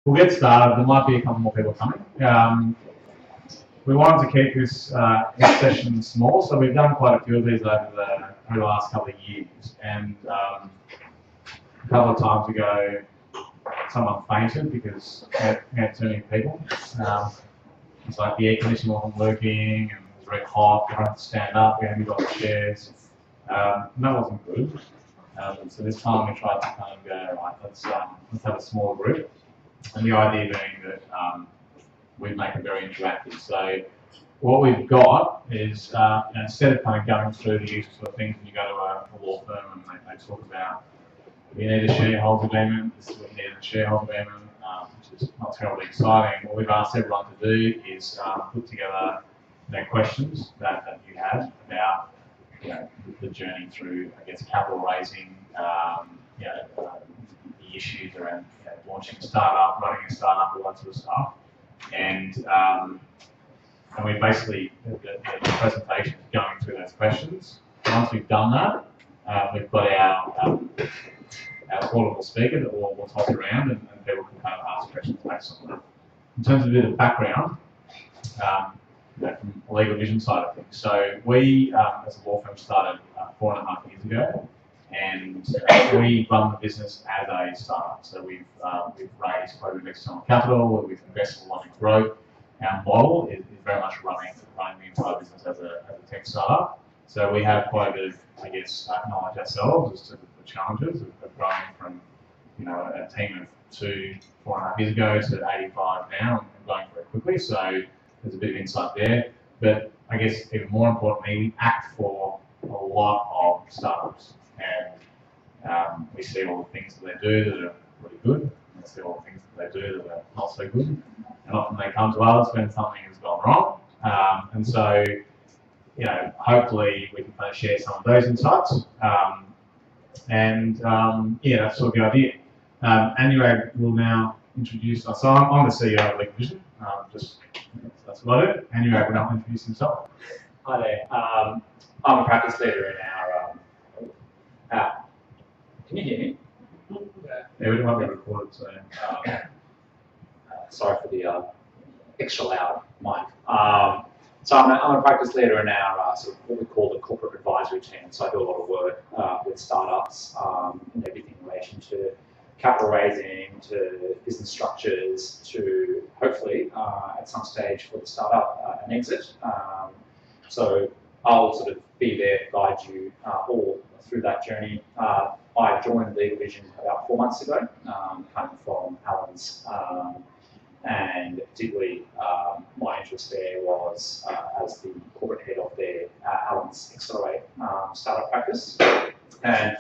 we'll get started. There might be a couple more people coming. We wanted to keep this session small, so we've done quite a few of these over the last couple of years. And a couple of times ago, someone fainted because we had too many people. It's like the air conditioning wasn't working, and it was very hot. We had to stand up. We hadn't got the chairs. And that wasn't good. So this time we tried to kind of go, right, let's have a smaller group. And the idea being that we make it very interactive. So what we've got is, instead of kind of going through the usual sort of things when you go to a law firm and they talk about, we need a shareholder agreement, this is what we need in a shareholder agreement, which is not terribly exciting. What we've asked everyone to do is put together questions that you have about the journey through, I guess, capital raising, the issues around launching a startup, running a startup, all that sort of stuff. And we basically, the presentation is going through those questions. Once we've done that, we've got our portable speaker that we'll toss around and people can kind of ask questions based on that. In terms of a bit of background, from the LegalVision side of things. So we, as a law firm, started 4.5 years ago, and we run the business as a startup. So we've raised quite a bit of external capital, we've invested a lot in growth. Our model is very much running the entire business as a tech startup. So we have quite a bit of, I guess, knowledge ourselves as to the challenges of growing from a team of 4.5 years ago to 85 now and going very quickly. So there's a bit of insight there. But I guess even more importantly, we act for a lot of startups. And we see all the things that they do that are really good, and we see all the things that they do that are not so good. And often they come to us when something has gone wrong. And so, hopefully we can kind of share some of those insights. That's sort of the idea. Anurag will now introduce us. So I'm the CEO of LegalVision. That's what I do. Anurag will now introduce himself. Hi there. I'm a practice leader in our. Can you hear me? Yeah, we might be recorded, so. Sorry for the extra loud mic. So I'm a practice leader in our sort of what we call the corporate advisory team. So I do a lot of work with startups and everything in relation to capital raising, to business structures, to hopefully at some stage for the startup an exit. So I'll sort of be there, guide you all through that journey. I joined LegalVision about 4 months ago, coming from Alan's, and particularly my interest there was as the corporate head of their Alan's Accelerate startup practice, and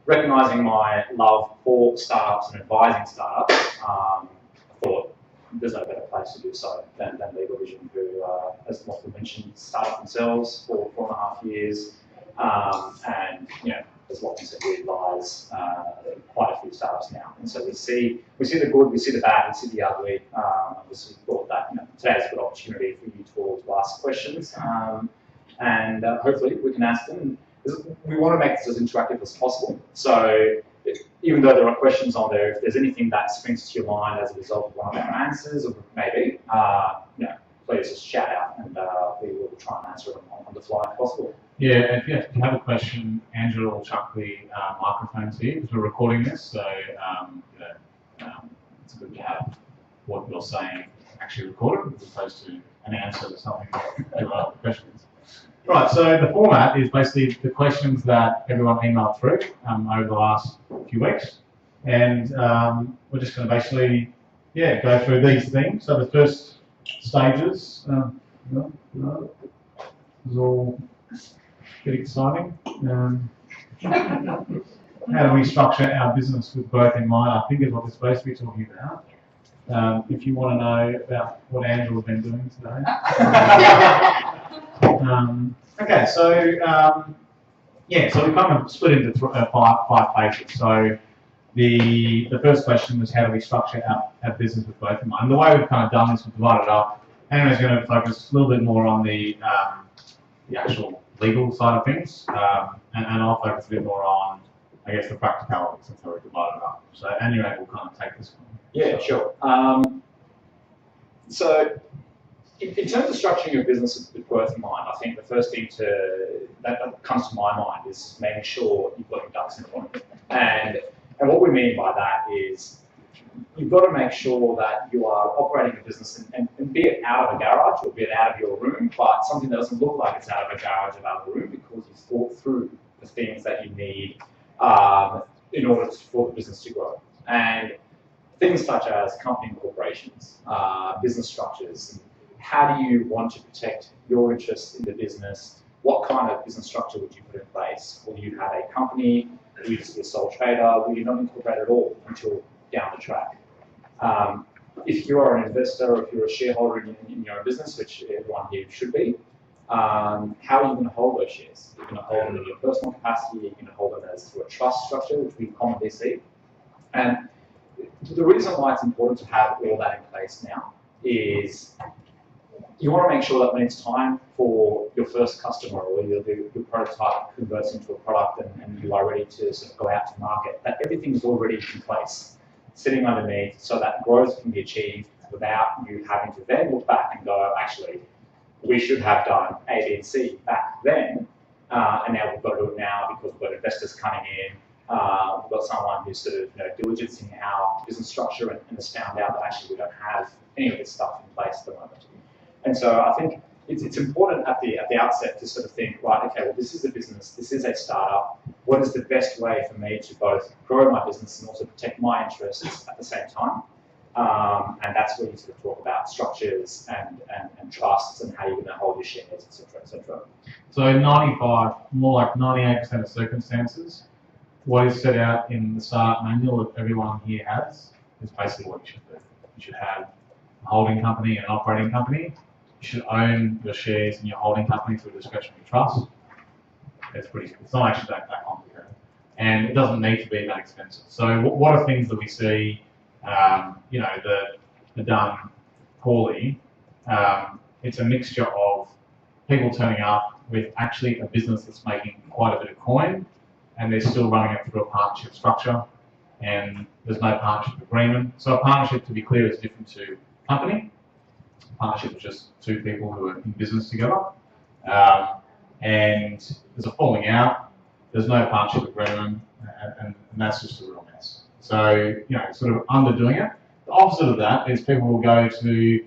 recognising my love for startups and advising startups, I thought there's no better place to do so than LegalVision, who, as Lachlan mentioned, started themselves for 4.5 years, and as Lachlan said, we advise quite a few startups now, and so we see the good, we see the bad, we see the ugly. We thought that today's a good opportunity for you to ask questions, and hopefully we can ask them. We want to make this as interactive as possible. So even though there are questions on there, if there's anything that springs to your mind as a result of one of our answers, or maybe, please just shout out, and we will try and answer them on the fly if possible. Yeah, if you have a question, Angela will chuck the microphone to you because we're recording this, so it's good to have what you're saying actually recorded as opposed to an answer to something to other questions. Right, so the format is basically the questions that everyone emailed through over the last few weeks, and we're just going to basically go through these things. So the first stages is all a bit exciting. How do we structure our business with growth in mind? I think is what we're supposed to be talking about. If you want to know about what Angela's been doing today. Okay, so so we kind of split into five phases. So the first question was how do we structure our business with growth in mind? And the way we've kind of done this, we've divided it up. Anna's going to focus a little bit more on the actual legal side of things, and I'll focus a bit more on I guess, the practicalities. That's how we divide it up. So Anurag will kind of take this one. Yeah, sure. So in terms of structuring your business with growth in mind, I think the first thing that comes to my mind is making sure you've got your ducks in a row. And what we mean by that is you've got to make sure that you are operating a business and be it out of a garage or be it out of your room, but something that doesn't look like it's out of a garage or out of a room because you've thought through the things that you need in order for the business to grow. And things such as company incorporations, business structures, how do you want to protect your interests in the business? What kind of business structure would you put in place? Will you have a company? Will you just be a sole trader? Will you not incorporate at all until down the track? If you are an investor or if you're a shareholder in your own business, which everyone here should be, how are you going to hold those shares? You're going to hold them in your personal capacity, you're going to hold them as through a trust structure, which we commonly see. And the reason why it's important to have all that in place now is you want to make sure that when it's time for your first customer or your prototype converts into a product and you are ready to sort of go out to market, that everything's already in place, sitting underneath so that growth can be achieved without you having to then look back and go, actually, we should have done A, B, and C back then, and now we've got to do it now because we've got investors coming in. We've got someone who's sort of diligencing our business structure and has found out that actually we don't have any of this stuff in place at the moment. And so I think it's important at the outset to sort of think, right, okay, well, this is a business, this is a startup. What is the best way for me to both grow my business and also protect my interests at the same time? And that's where you sort of talk about structures and trusts and how you're going to hold your shares, et cetera, et cetera. So 95, more like 98% of circumstances, what is set out in the startup manual that everyone here has is basically what you should do. You should have a holding company and an operating company. You should own your shares in your holding company through a discretionary trust. It's not actually that complicated. And it doesn't need to be that expensive. So what are things that we see, that are done poorly? It's a mixture of people turning up with actually a business that's making quite a bit of coin, and they're still running it through a partnership structure, and there's no partnership agreement. So a partnership, to be clear, is different to a company. Partnership is just two people who are in business together, and there's a falling out, there's no partnership agreement, and that's just a real mess. So, sort of underdoing it. The opposite of that is people will go to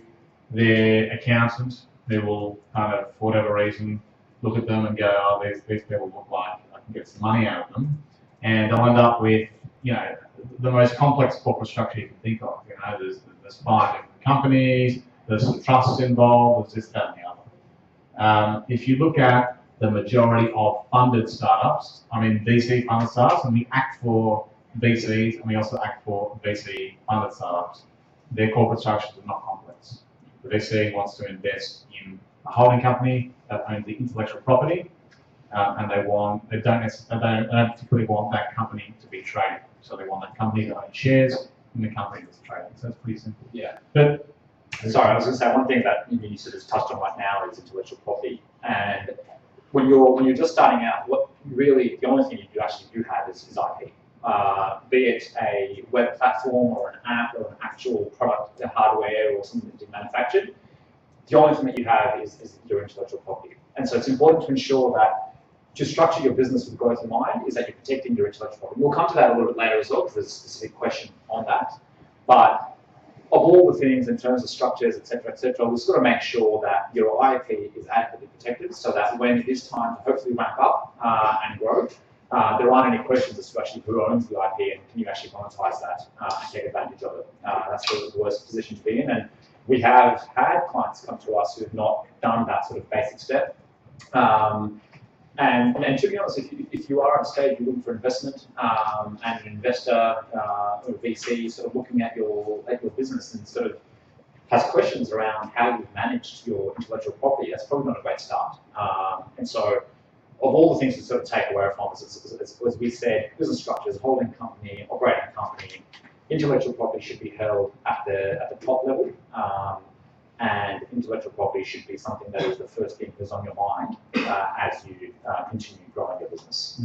their accountant, who will kind of, for whatever reason, look at them and go, oh, these people look like I can get some money out of them. And they'll end up with, the most complex corporate structure you can think of. There's 5 different companies, there's some trusts involved, there's this, that, and the other. If you look at the majority of funded startups, VC funded startups, and we act for VCs and we also act for VC funded startups, their corporate structures are not complex. The VC wants to invest in a holding company that owns the intellectual property, and they don't particularly want that company to be traded. So they want that company to own shares in the company that's trading. So that's pretty simple. Yeah. But sorry, I was going to say one thing that you sort of touched on right now is intellectual property. And when you're just starting out, the only thing you actually do have is IP. Be it a web platform or an app or an actual product, hardware or something that's manufactured, the only thing that you have is your intellectual property. And so it's important to ensure that to structure your business with growth in mind is that you're protecting your intellectual property. We'll come to that a little bit later as well because there's a specific question on that. But of all the things in terms of structures, et cetera, we've just got to make sure that your IP is adequately protected so that when it is time to hopefully ramp up and grow, there aren't any questions as to actually who owns the IP and can you actually monetize that and take advantage of it. That's the worst position to be in. And we have had clients come to us who have not done that sort of basic step. And to be honest, if you are at a stage you're looking for investment and an investor or VC sort of looking at your business and sort of has questions around how you've managed your intellectual property, that's probably not a great start. And so of all the things to sort of take away from this, as we said, business structures, holding company, operating company, intellectual property should be held at the top level. And intellectual property should be something that is the first thing that's on your mind as you continue growing your business.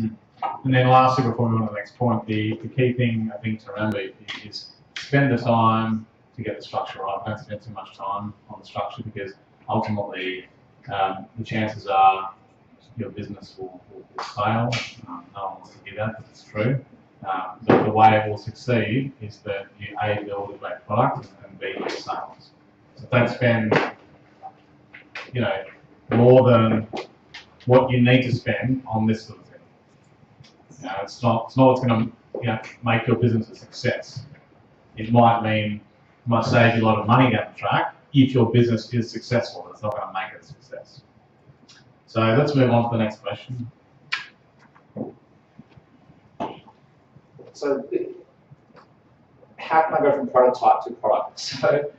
And then lastly, before we move on to the next point, the key thing I think to remember is spend the time to get the structure right. Don't spend too much time on the structure, because ultimately the chances are your business will fail. No one wants to hear that, but it's true. But the way it will succeed is that you A, build a great product, and B, get sales. So don't spend, more than what you need to spend on this sort of thing. It's not what's going to make your business a success. It might save you a lot of money down the track if your business is successful. It's not going to make it a success. So let's move on to the next question. So how can I go from prototype to product? So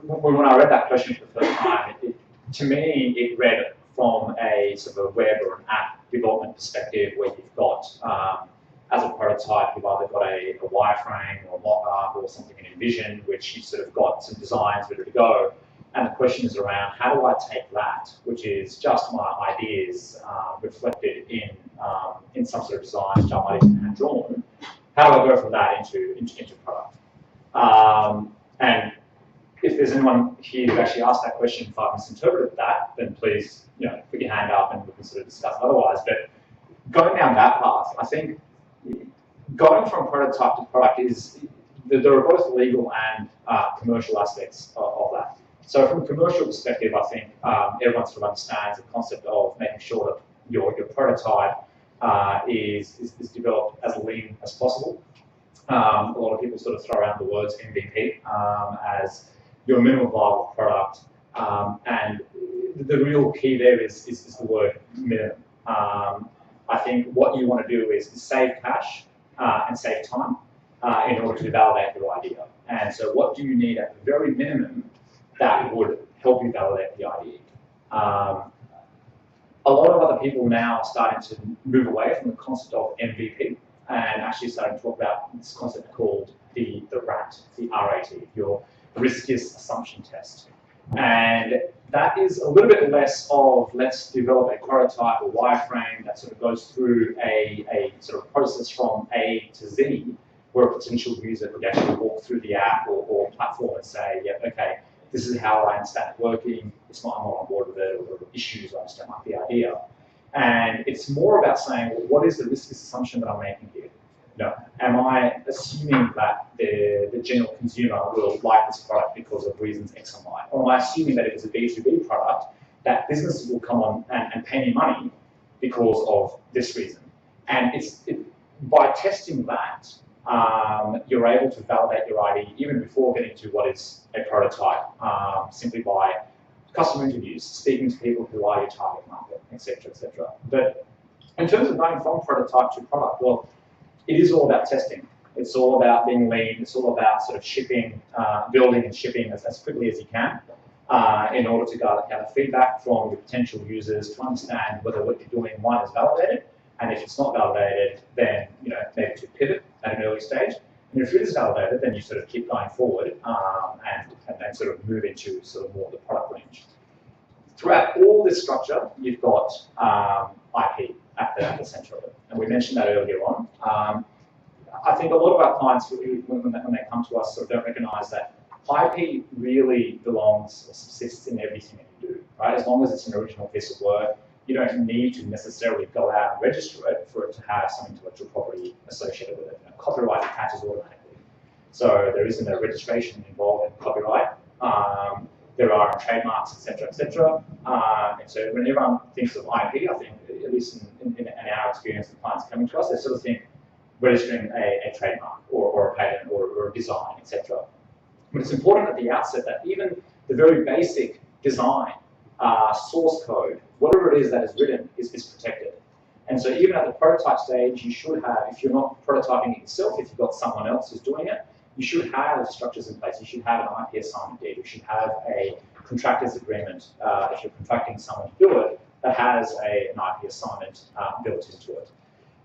when I read that question for the first time, to me it read from a sort of a web or an app development perspective, where you've got, as a prototype, you've either got a wireframe or a mock-up or something in LegalVision, which you've sort of got some designs ready to go. And the question is around, how do I take that, which is just my ideas reflected in some sort of design, which I might even have drawn. How do I go from that into product? And if there's anyone here who actually asked that question, if I misinterpreted that, then please, put your hand up and we can sort of discuss otherwise. But going down that path, I think going from prototype to product there are both legal and commercial aspects of that. So from a commercial perspective, I think everyone sort of understands the concept of making sure that your prototype is developed as lean as possible. A lot of people sort of throw around the words MVP as your minimum viable product, and the real key there is the word minimum. I think what you want to do is save cash and save time in order to validate your idea. And so what do you need at the very minimum that would help you validate the idea? A lot of other people now are starting to move away from the concept of MVP and actually starting to talk about this concept called the RAT, the RAT, your riskiest assumption test. And that is a little bit less of, let's develop a prototype or wireframe that sort of goes through a sort of process from A to Z, where a potential user could actually walk through the app or platform and say, yep, okay, this is how I understand it working, I'm not on board with it, or there are issues, I understand the idea. And it's more about saying, well, what is the riskiest assumption that I'm making here? Am I assuming that the general consumer will like this product because of reasons X and Y? Or am I assuming that if it's a B2B product, that businesses will come on and pay me money because of this reason? And by testing that, you're able to validate your idea even before getting to what is a prototype, simply by customer interviews, speaking to people who are your target market, etc., etc. But in terms of going from prototype to product, well, it is all about testing. It's all about being lean. It's all about sort of shipping, building and shipping as quickly as you can in order to gather feedback from your potential users to understand whether what you're doing, one, is validated, and if it's not validated, then maybe to pivot at an early stage. And if it is validated, then you sort of keep going forward and then sort of move into sort of more of the product range. Throughout all this structure, you've got IP at the center of it. And we mentioned that earlier on. I think a lot of our clients, when they come to us, sort of don't recognize that IP really belongs or subsists in everything that you do, right? As long as it's an original piece of work, you don't need to necessarily go out and register it for it to have some intellectual property associated with it. Copyright attaches automatically. So there isn't a registration involved in copyright. There are trademarks, etc., etc. And so when everyone thinks of IP, I think, at least in our experience, the clients coming to us, they sort of think registering a trademark or a patent or a design, etc. But it's important at the outset that even the very basic design, source code, whatever it is that is written, is protected. And so even at the prototype stage, you should have, if you're not prototyping it yourself, if you've got someone else who's doing it, you should have structures in place. You should have an IP assignment deed. You should have a contractor's agreement if you're contracting someone to do it that has an IP assignment built into it.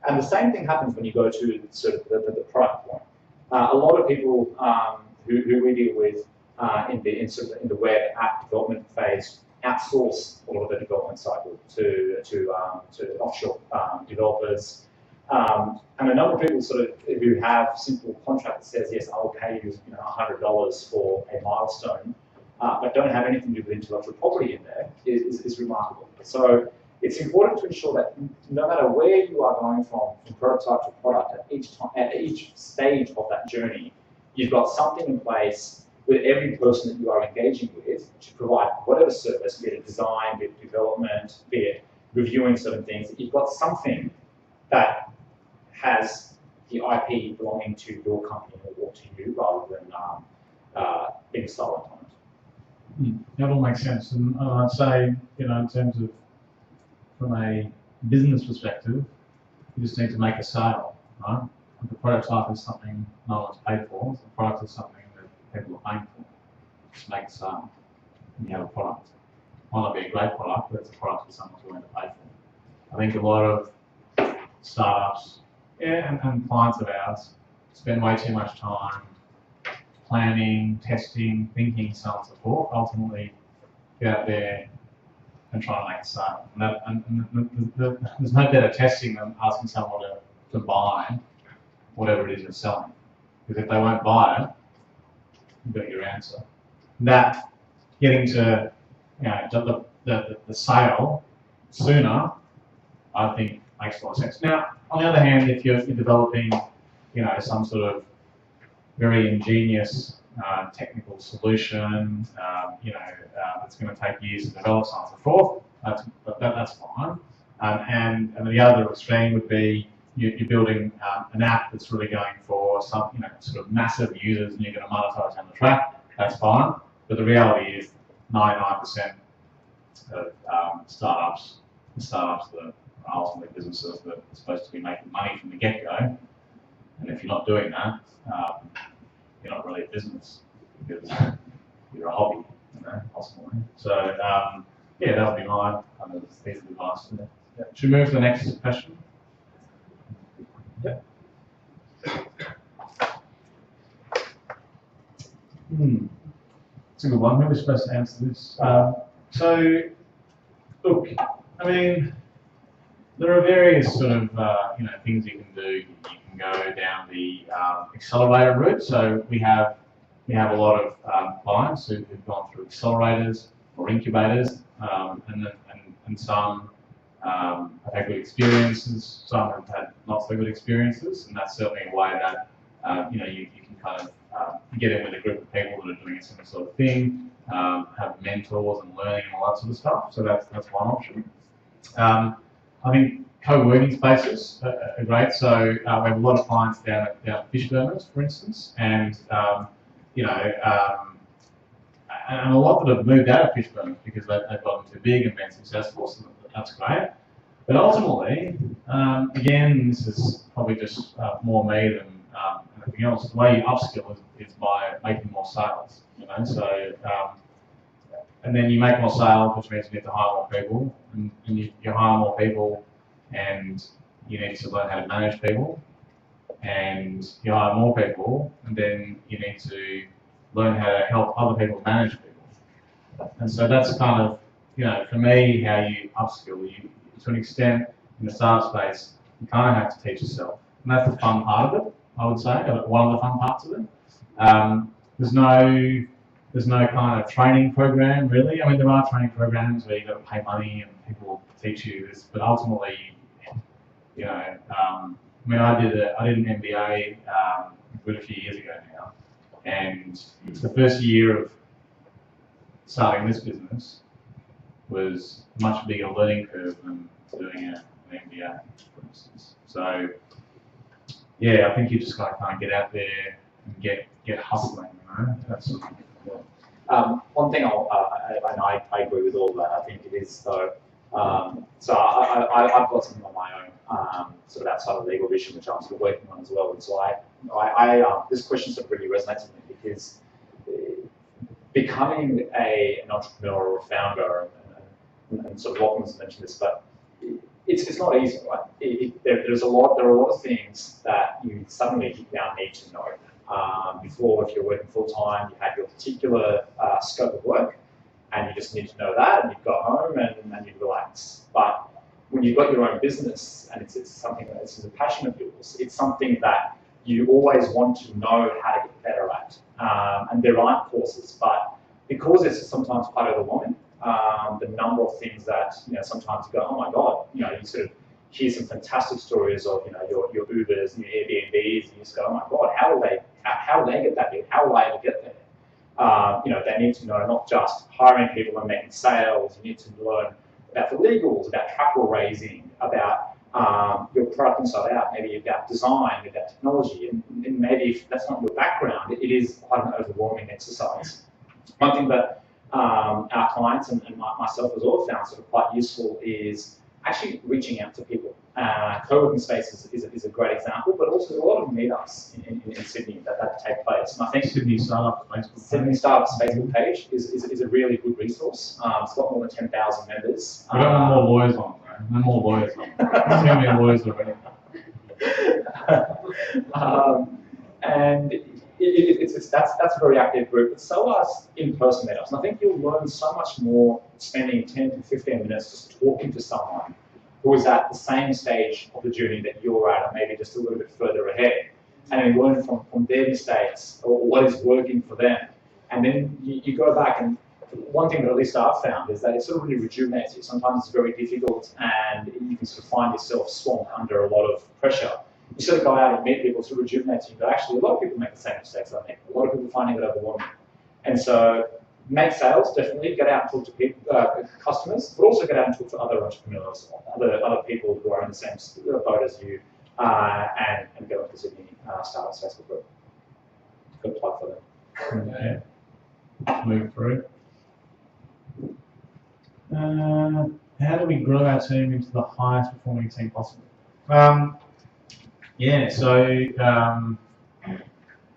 And the same thing happens when you go to sort of the product point. A lot of people who we deal with in the web app development phase outsource a lot of the development cycle to offshore developers And a number of people sort of who have simple contract that says, yes, I'll pay you, $100 for a milestone, but don't have anything to do with intellectual property in there is remarkable. So it's important to ensure that no matter where you are going from prototype to product, at each stage of that journey, you've got something in place with every person that you are engaging with to provide whatever service, be it design, be it development, be it reviewing certain things, that you've got something that has the IP belonging to your company or to you rather than being stolen on it. That all makes sense. And I'd say, in terms of from a business perspective, you just need to make a sale, right? The prototype is something no one's paid for. The product is something that people are paying for. Just make a sale, and you have a product. It might not be a great product, but it's a product that someone's willing to pay for. I think a lot of startups, and clients of ours, spend way too much time planning, testing, thinking, so on and so forth. Ultimately, get out there and try to make a sale. There's no better testing than asking someone to buy whatever it is you're selling. Because if they won't buy it, you've got your answer. That getting to the sale sooner, I think, makes a lot of sense. Now, on the other hand, if you're developing, some sort of very ingenious technical solution, that's going to take years to develop, so on and so forth, that's fine. And the other extreme would be you're building an app that's really going for some, sort of massive users, and you're going to monetize down the track. That's fine. But the reality is, 99% of startups that are ultimately businesses that are supposed to be making money from the get-go. And if you're not doing that, you're not really a business because you're a hobby, ultimately. So, that would be my kind of piece of advice. Yeah. Should we move to the next question? Yep. It's a good one. Who was supposed to answer this? So, look, I mean, there are various sort of things you can do. You can go down the accelerator route. So we have a lot of clients who've gone through accelerators or incubators, and some have had good experiences. Some have had not so good experiences, and that's certainly a way that you can kind of get in with a group of people that are doing a similar sort of thing, have mentors and learning and all that sort of stuff. So that's one option. I think co-working spaces are great. So we have a lot of clients down at fish burners, for instance, and and a lot that have moved out of fish burners because they've gotten too big and been successful. So that's great. But ultimately, again, this is probably just more me than anything else. The way you upskill is by making more sales. So. And then you make more sales, which means you need to hire more people, and you hire more people, and you need to learn how to manage people, and you hire more people, and then you need to learn how to help other people manage people. And so that's kind of, for me, how you upskill. To an extent, in the startup space, you kind of have to teach yourself. And that's the fun part of it, I would say, one of the fun parts of it. There's no kind of training program, really. I mean, there are training programs where you've got to pay money and people teach you this, but ultimately, I did an MBA a few years ago now, and it's the first year of starting this business was a much bigger learning curve than doing an MBA, for instance. So, I think you just got to kind of get out there and get hustling, That's one thing I agree with all that. I think it is though. So I've got something on my own, sort of outside of LegalVision, which I'm sort of working on as well. And so I this question sort of really resonates with me because becoming an entrepreneur or a founder, and sort of Lachlan's mentioned this, but it's not easy, right? There are a lot of things that you suddenly now need to know. Before, if you're working full-time, you had your particular scope of work, and you just need to know that, and you go home and you relax. But when you've got your own business and it's something that is a passion of yours, it's something that you always want to know how to get better at. And there aren't courses, but because it's sometimes quite overwhelming, the number of things that, sometimes you go, oh my God, you sort of hear some fantastic stories of, your Ubers and your Airbnbs, and you just go, oh my God, how will they get that big? How will I ever get there? They need to know not just hiring people and making sales. You need to learn about the legals, about capital raising, about your product inside out, maybe about design, about technology, and maybe if that's not your background, it is quite an overwhelming exercise. One thing that our clients and myself as well found sort of quite useful is actually reaching out to people. Co-working spaces is a great example, but also there's a lot of meetups in Sydney that take place. And I think Sydney Startups Facebook page is a really good resource. It's got more than 10,000 members. We've got no more lawyers on, bro. No more lawyers on. There's too many lawyers already. And that's a very active group, but so are in-person meetups. And I think you'll learn so much more spending 10 to 15 minutes just talking to someone who is at the same stage of the journey that you're at, or maybe just a little bit further ahead, and then learn from their mistakes or what is working for them. And then you go back, and one thing that at least I've found is that it sort of really rejuvenates you. Sometimes it's very difficult, and you can sort of find yourself swamped under a lot of pressure. You sort of go out and meet people to rejuvenate you, but actually a lot of people make the same mistakes I make. A lot of people finding it overwhelming. And so make sales, definitely. Get out and talk to people, customers, but also get out and talk to other entrepreneurs, other people who are in the same boat as you, and go to the Sydney Startups Facebook group. Good plug for them. Okay. Move through. How do we grow our team into the highest performing team possible?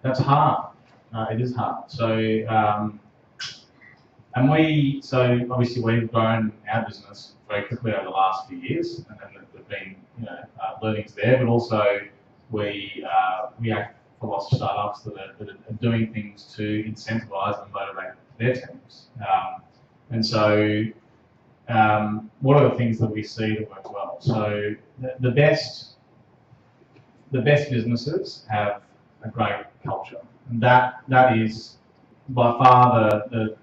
That's hard. It is hard. So obviously we've grown our business very quickly over the last few years, and then there've been learnings there, but also we act for lots of startups that are doing things to incentivize and motivate their teams. What are the things that we see that work well? So the best businesses have a great culture, and that is by far the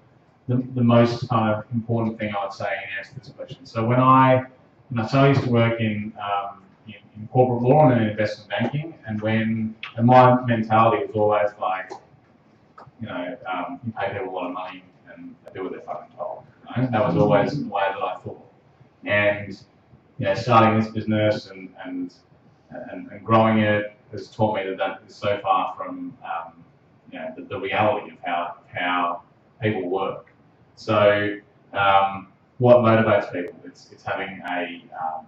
most kind of important thing I would say in answer to this question. So when I used to work in corporate law and in investment banking, and my mentality was always like, you pay people a lot of money and they do what they're fucking told. That was always the way that I thought. And starting this business and growing it has taught me that is so far from the reality of how people work. So what motivates people? It's having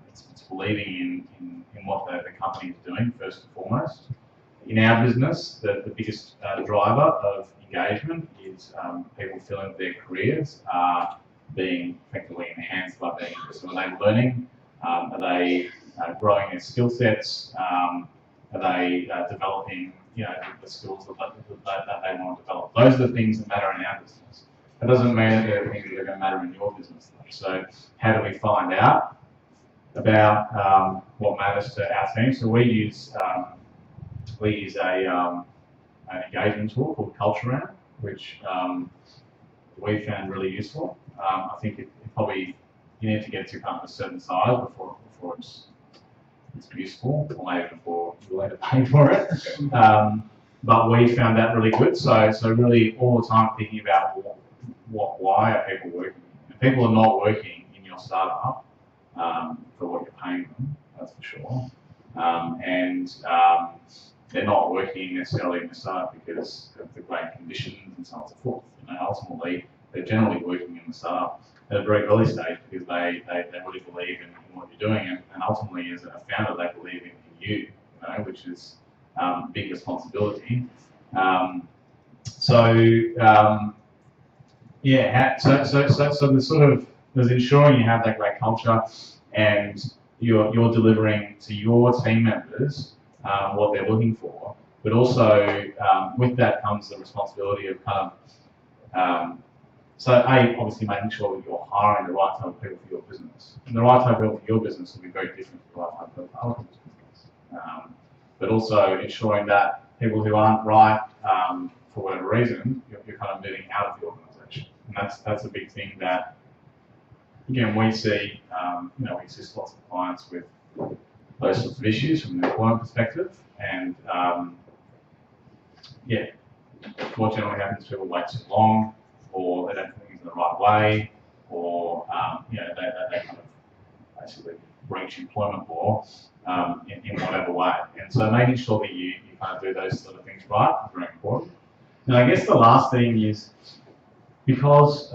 it's believing in what the company is doing first and foremost. In our business, the biggest driver of engagement is people feeling that their careers are being effectively enhanced by being here. So are they learning? Are they growing their skill sets? Are they developing the skills that they want to develop? Those are the things that matter in our business. That doesn't mean that they're the things that are going to matter in your business though. So how do we find out about what matters to our team? So we use an engagement tool called Culture, which we found really useful. I think it probably you need to get to kind of a certain size before it's useful, or maybe before you're willing to pay for it. But we found that really good. So really all the time thinking about why are people working? If people are not working in your startup for what you're paying them, that's for sure. They're not working necessarily in the startup because of the great conditions and so on and so forth. Ultimately, they're generally working in the startup at a very early stage because they really believe in what you're doing, and ultimately as a founder they believe in you, which is big responsibility. So there's ensuring you have that great culture and you're delivering to your team members what they're looking for, but also with that comes the responsibility of kind of So obviously making sure that you're hiring the right type of people for your business. And the right type of people for your business will be very different from the right type of people for other people's business. But also ensuring that people who aren't right, for whatever reason, you're kind of moving out of the organisation. And that's a big thing that, again, we see, we assist lots of clients with those sorts of issues from an employment perspective. And what generally happens is people wait too long, or they don't do things in the right way, or they kind of basically breach employment law in whatever way. And so making sure that you kind of do those sort of things right is very important. And I guess the last thing is, because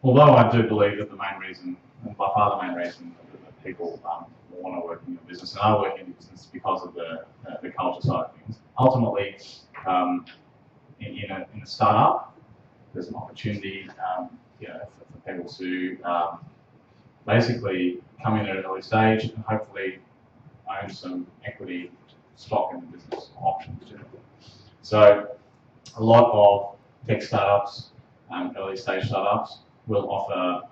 although I do believe that the main reason, and by far the main reason that people want to work in your business and are working in your business because of the culture side of things, ultimately in a startup, there's an opportunity for people to basically come in at an early stage and hopefully own some equity stock in the business, options generally. So a lot of tech startups, early stage startups, will offer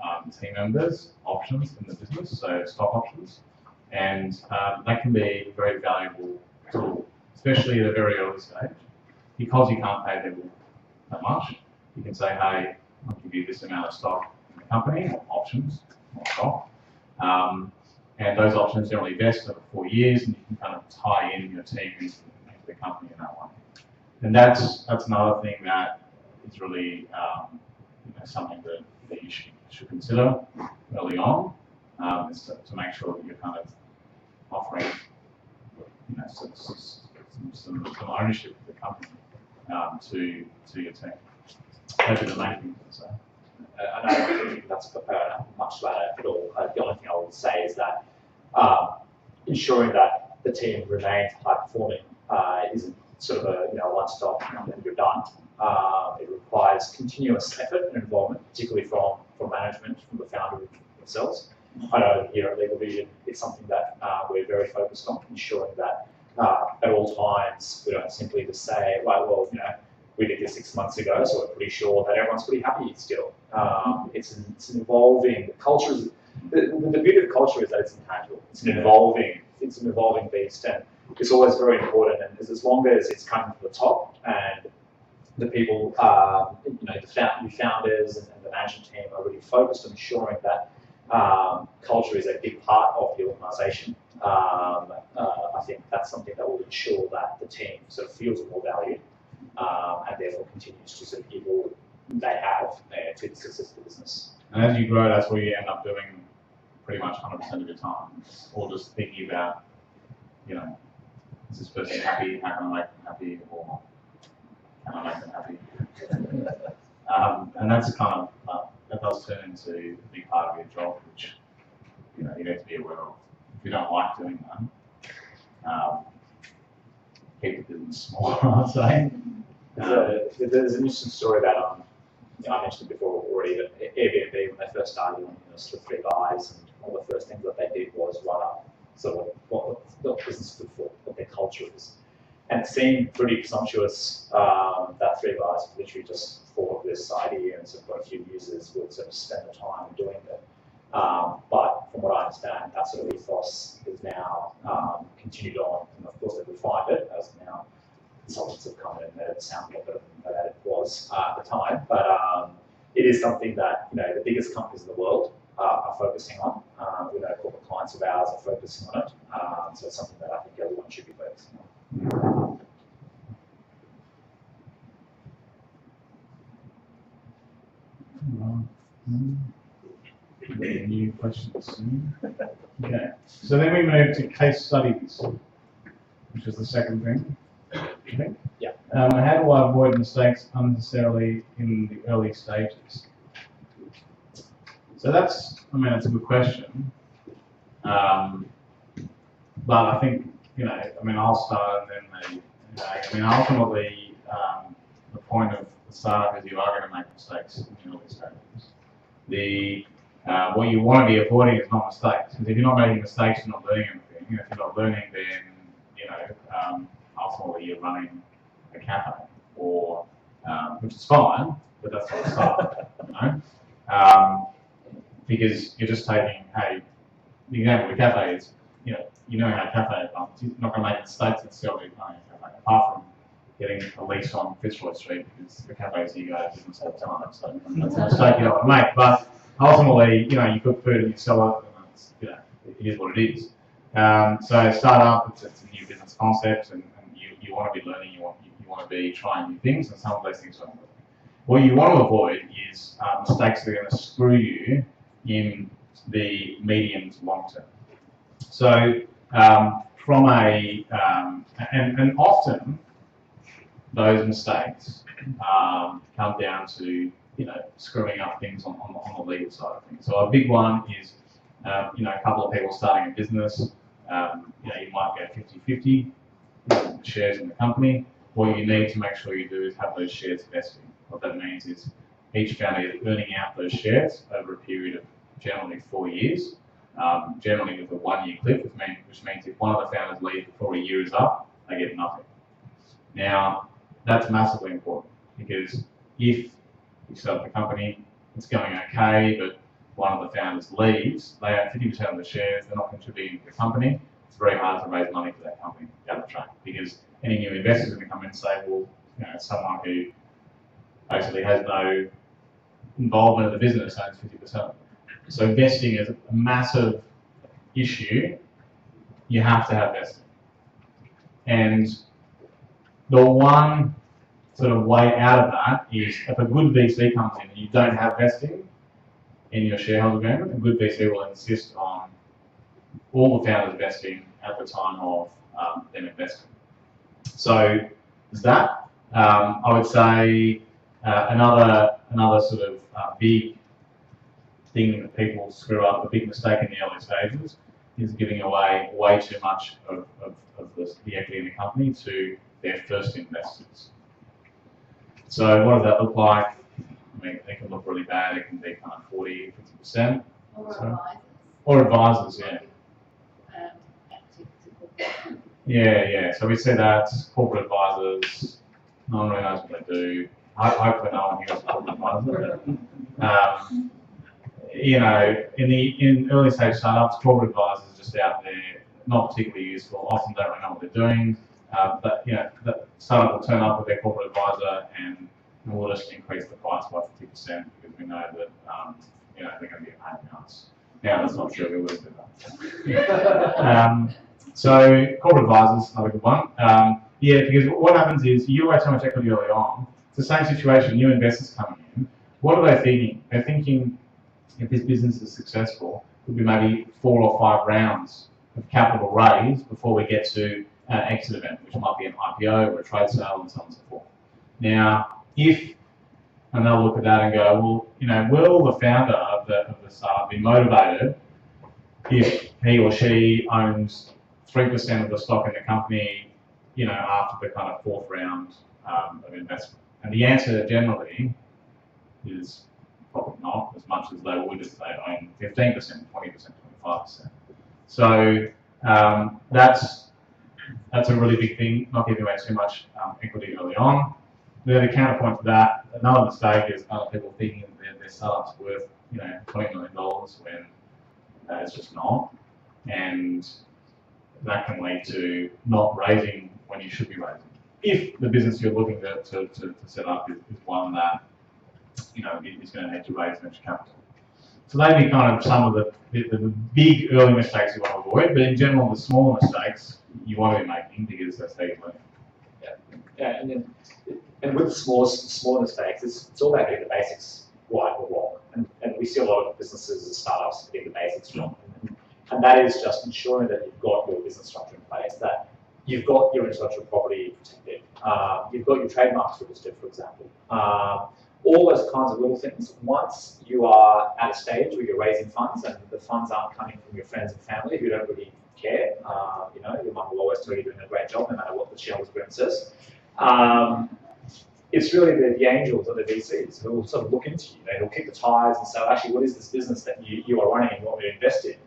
team members options in the business, so stock options, and that can be a very valuable tool, especially at a very early stage, because you can't pay people that much. You can say, hey, I'll give you this amount of stock in the company, or options, or stock. And those options generally vest over 4 years, and you can kind of tie in your team into the company in that way. And that's another thing that is really something that you should consider early on, is to make sure that you're kind of offering some ownership of the company to your team. Those are the main things I'd say. I don't think that's much later at all. The only thing I would say is that ensuring that the team remains high performing isn't sort of a one-stop and then you're done. It requires continuous effort and involvement, particularly from management, from the founder themselves. I know here at LegalVision, it's something that we're very focused on, ensuring that at all times we don't simply just say, well, we did this 6 months ago, so we're pretty sure that everyone's pretty happy still. It's an evolving culture. The beauty of culture is that it's intangible. It's an evolving beast, and it's always very important. And as long as it's coming from the top, and the people, the founders and the management team are really focused on ensuring that culture is a big part of the organisation. I think that's something that will ensure that the team sort of feels more valued. And therefore continues to sort of give all they have to the success of the business. And as you grow, that's where you end up doing pretty much 100% of your time, or just thinking about, is this person happy? How can I make them happy? Or can I make them happy? And that's kind of that does turn into a big part of your job, which you need to be aware of. If you don't like doing that, keep the business small, I'd say. There's an interesting story that I mentioned before already, that Airbnb, when they first started, sort of 3 guys, and one of the first things that they did was write up sort of what the business stood for, what their culture is. And it seemed pretty presumptuous that 3 guys literally just thought of this idea and sort of got a few users would sort of spend the time doing it. But from what I understand, that sort of ethos is now continued on, and of course they've refined it as now consultants have come in and made it sound a lot better than it was at the time. But it is something that the biggest companies in the world are focusing on. Corporate clients of ours are focusing on it. So it's something that I think everyone should be focusing on. New questions soon. Okay, so then we move to case studies, which is the second thing. Okay. Yeah. How do I avoid mistakes unnecessarily in the early stages? So that's a good question. But I think, I'll start and then ultimately, the point of the startup is you are going to make mistakes in the early stages. What you want to be avoiding is not mistakes, because if you're not making mistakes, you're not learning anything. If you're not learning, then ultimately you're running a cafe, or which is fine, but that's not a startup, because you're just taking, hey, the example of a cafe is, you know how a cafe runs. You're not going to make mistakes and sell it owning a cafe, apart from getting a lease on Fitzroy Street because the cafe's here go out of business all the time. So that's a mistake you don't want to make. But ultimately, you cook food and you sell it, and it's, it is what it is. So startup, it's a new business concept, and you want to be learning, you want to be trying new things, and some of those things don't work. What you want to avoid is mistakes that are going to screw you in the medium to long term. So from and often those mistakes come down to screwing up things on the legal side of things. So a big one is a couple of people starting a business. You might go 50-50 shares in the company. What you need to make sure you do is have those shares vesting. What that means is each founder is earning out those shares over a period of generally 4 years, generally with a 1 year cliff, which means if one of the founders leaves before a year is up, they get nothing. Now, that's massively important because if you set up the company, it's going okay, but one of the founders leaves, they own 50% of the shares, they're not contributing to the company, it's very hard to raise money for that company down the track because any new investors are going to come in and say, well, someone who basically has no involvement in the business owns 50%. So vesting is a massive issue. You have to have vesting. And the one sort of way out of that is if a good VC comes in and you don't have vesting in your shareholder agreement, a good VC will insist on all the founders vesting at the time of them investing. So there's that. I would say another sort of big thing that people screw up, a big mistake in the early stages, is giving away way too much of the equity in the company to their first investors. So what does that look like? I mean, it can look really bad. It can be kind of 40, 50%. Or advisors, yeah. Yeah. So we see that corporate advisors, no one really knows what they do. Hopefully no one here is a corporate advisor. In early stage startups, corporate advisors are just out there, not particularly useful, often don't really know what they're doing. But the startup will turn up with their corporate advisor and we'll just increase the price by 50% because we know that they're going to be a pain in the ass. Now that's not true, we wouldn't do that. So corporate advisors, another good one. Because what happens is you raise so much equity early on. It's the same situation, new investors coming in. What are they thinking? They're thinking if this business is successful, it'll be maybe 4 or 5 rounds of capital raised before we get to an exit event, which might be an IPO or a trade sale and so on and so forth. Now, and they'll look at that and go, well, will the founder of the startup be motivated if he or she owns 3% of the stock in the company, after the kind of 4th round of investment? And the answer generally is probably not as much as they would if they own 15%, 20%, 25%. So that's a really big thing, not giving away too much equity early on. Then the counterpoint to that, another mistake is other people thinking that their startup's worth $20 million when it's just not. And that can lead to not raising when you should be raising. If the business you're looking to set up is one that is going to need to raise venture capital. So they'd be kind of some of the big early mistakes you want to avoid, but in general, the smaller mistakes you want to be making because that's how you learn. Yeah, and with the smaller mistakes, it's all about getting the basics right or wrong. And we see a lot of businesses and startups getting the basics wrong. And that is just ensuring that you've got your business structure in place, that you've got your intellectual property protected, you've got your trademarks registered, for example. All those kinds of little things. Once you are at a stage where you're raising funds and the funds aren't coming from your friends and family who don't really care, your mum will always tell you you're doing a great job no matter what the shareholders agreement says. It's really the angels or the VCs who will sort of look into you. They'll kick the tires and say, actually, what is this business that you are running and you want me to invest in?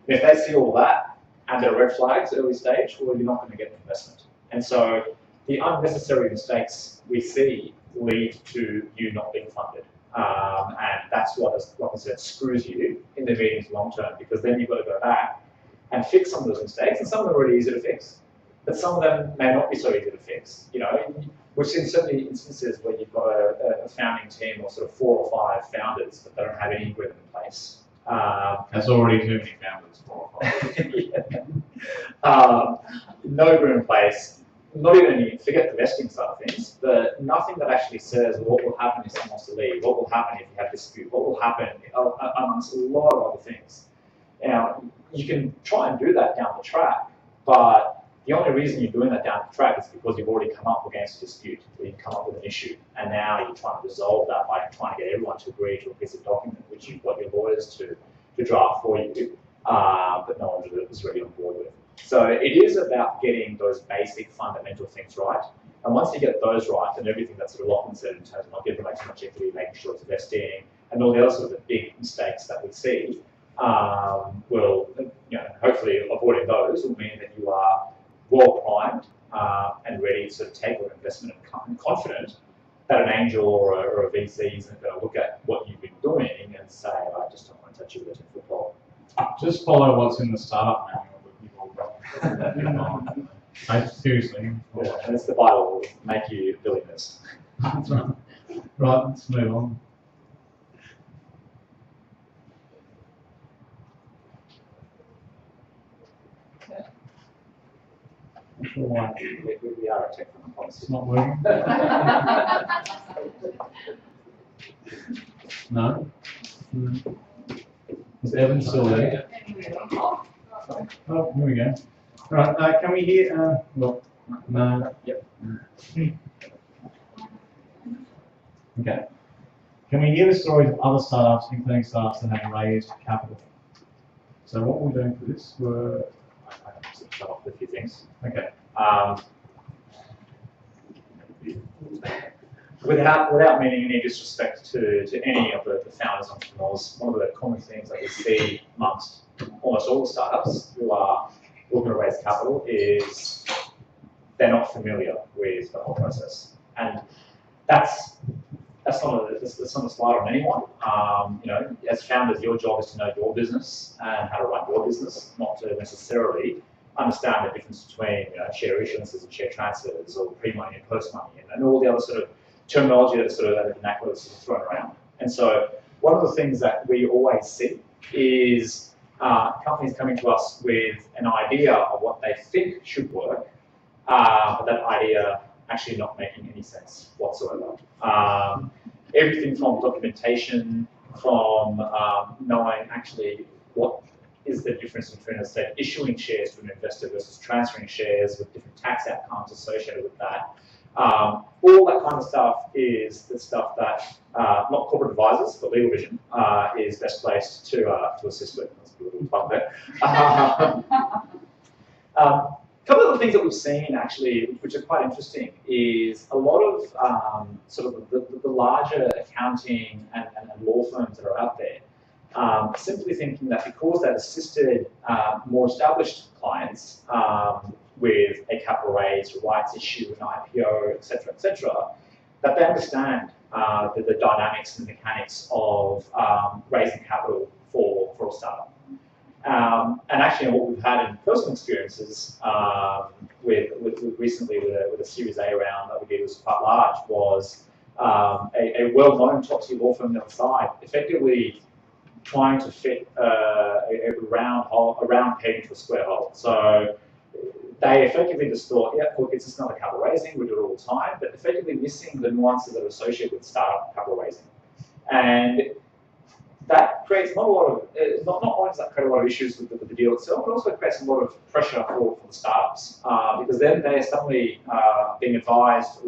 And if they see all that and there are red flags early stage, well, you're not going to get the investment. And so the unnecessary mistakes we see lead to you not being funded. And that's what, like I said, screws you in the medium to long term, because then you've got to go back and fix some of those mistakes, and some of them are really easy to fix. But some of them may not be so easy to fix. You know, we've seen certainly instances where you've got a founding team or sort of 4 or 5 founders, but they don't have any agreement in place. That's already too many founders, 4 or 5. Yeah. No agreement in place. Not even any, forget the vesting side of things, but nothing that actually says what will happen if someone wants to leave, what will happen if you have dispute, what will happen amongst a lot of other things. Now, you can try and do that down the track, but the only reason you're doing that down the track is because you've already come up against a dispute, or you've come up with an issue, and now you're trying to resolve that by trying to get everyone to agree to a piece of document which you've got your lawyers to draft for you, but no one is really on board with. So it is about getting those basic fundamental things right. And once you get those right, then everything that sort of Lachlan said in terms of not giving away too much equity, making sure it's vesting, and all the other sort of the big mistakes that we see, will, you know, hopefully avoiding those will mean that you are well primed and ready to sort of take an investment and confident that an angel or a VC isn't going to look at what you've been doing and say, I just don't want to touch you with a 10-foot pole. Just follow what's in the startup manual. Seriously. Yeah, and it's the Bible will make you billionaires. That's right. Right, let's move on. Not sure why We are a tech firm, it's obviously. not working. No? Is Evan still there? Oh, here we go. Right, can we hear? Well, no. Yep. Okay. Can we hear the stories of other startups, including startups that have raised capital? So what we're doing for this, I can shut off with a few things. okay. Without meaning any disrespect to any of the founders, entrepreneurs, one of the common things that we see amongst almost all the startups who are looking to raise capital is they're not familiar with the whole process, and that's not a slight on anyone. You know, as founders, your job is to know your business and how to run your business, not to necessarily understand the difference between, you know, share issuances and share transfers, or pre-money and post-money, and all the other sort of terminology that's sort of vernacular that's thrown around. And so, one of the things that we always see is companies coming to us with an idea of what they think should work, but that idea actually not making any sense whatsoever. Everything from documentation, from knowing actually what is the difference between, let's say, issuing shares to an investor versus transferring shares with different tax outcomes associated with that. All that kind of stuff is the stuff that not corporate advisors, but LegalVision is best placed to assist with. That's a little fun there. A couple of the things that we've seen actually, which are quite interesting, is a lot of sort of the larger accounting and law firms that are out there simply thinking that because they've assisted more established clients with a capital raise, rights issue, an IPO, etc., that they understand the dynamics and the mechanics of raising capital for a startup. And actually, what we've had in personal experiences with recently with a Series A round that we did was quite large, was a well-known top-tier law firm on the other side effectively trying to fit a round peg into a square hole. So they effectively just thought, yeah, look, it's just another capital raising, we do it all the time, but effectively missing the nuances that are associated with startup capital raising. And that creates not a lot of, not only does that create a lot of issues with the deal itself, but also creates a lot of pressure for the startups, because then they're suddenly being advised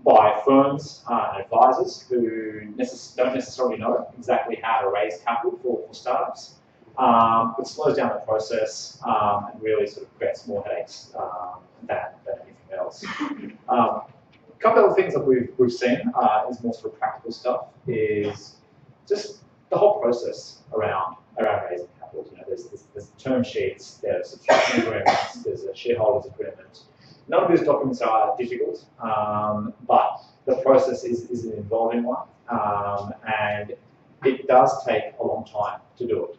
by firms and advisors who don't necessarily know exactly how to raise capital for startups. It slows down the process and really sort of creates more headaches than anything else. A couple of other things that we've seen is more sort of practical stuff, is just the whole process around raising capital. You know, there's term sheets, there's subscription agreements, there's a shareholders agreement, None of these documents are difficult, but the process is an involving one, and it does take a long time to do it.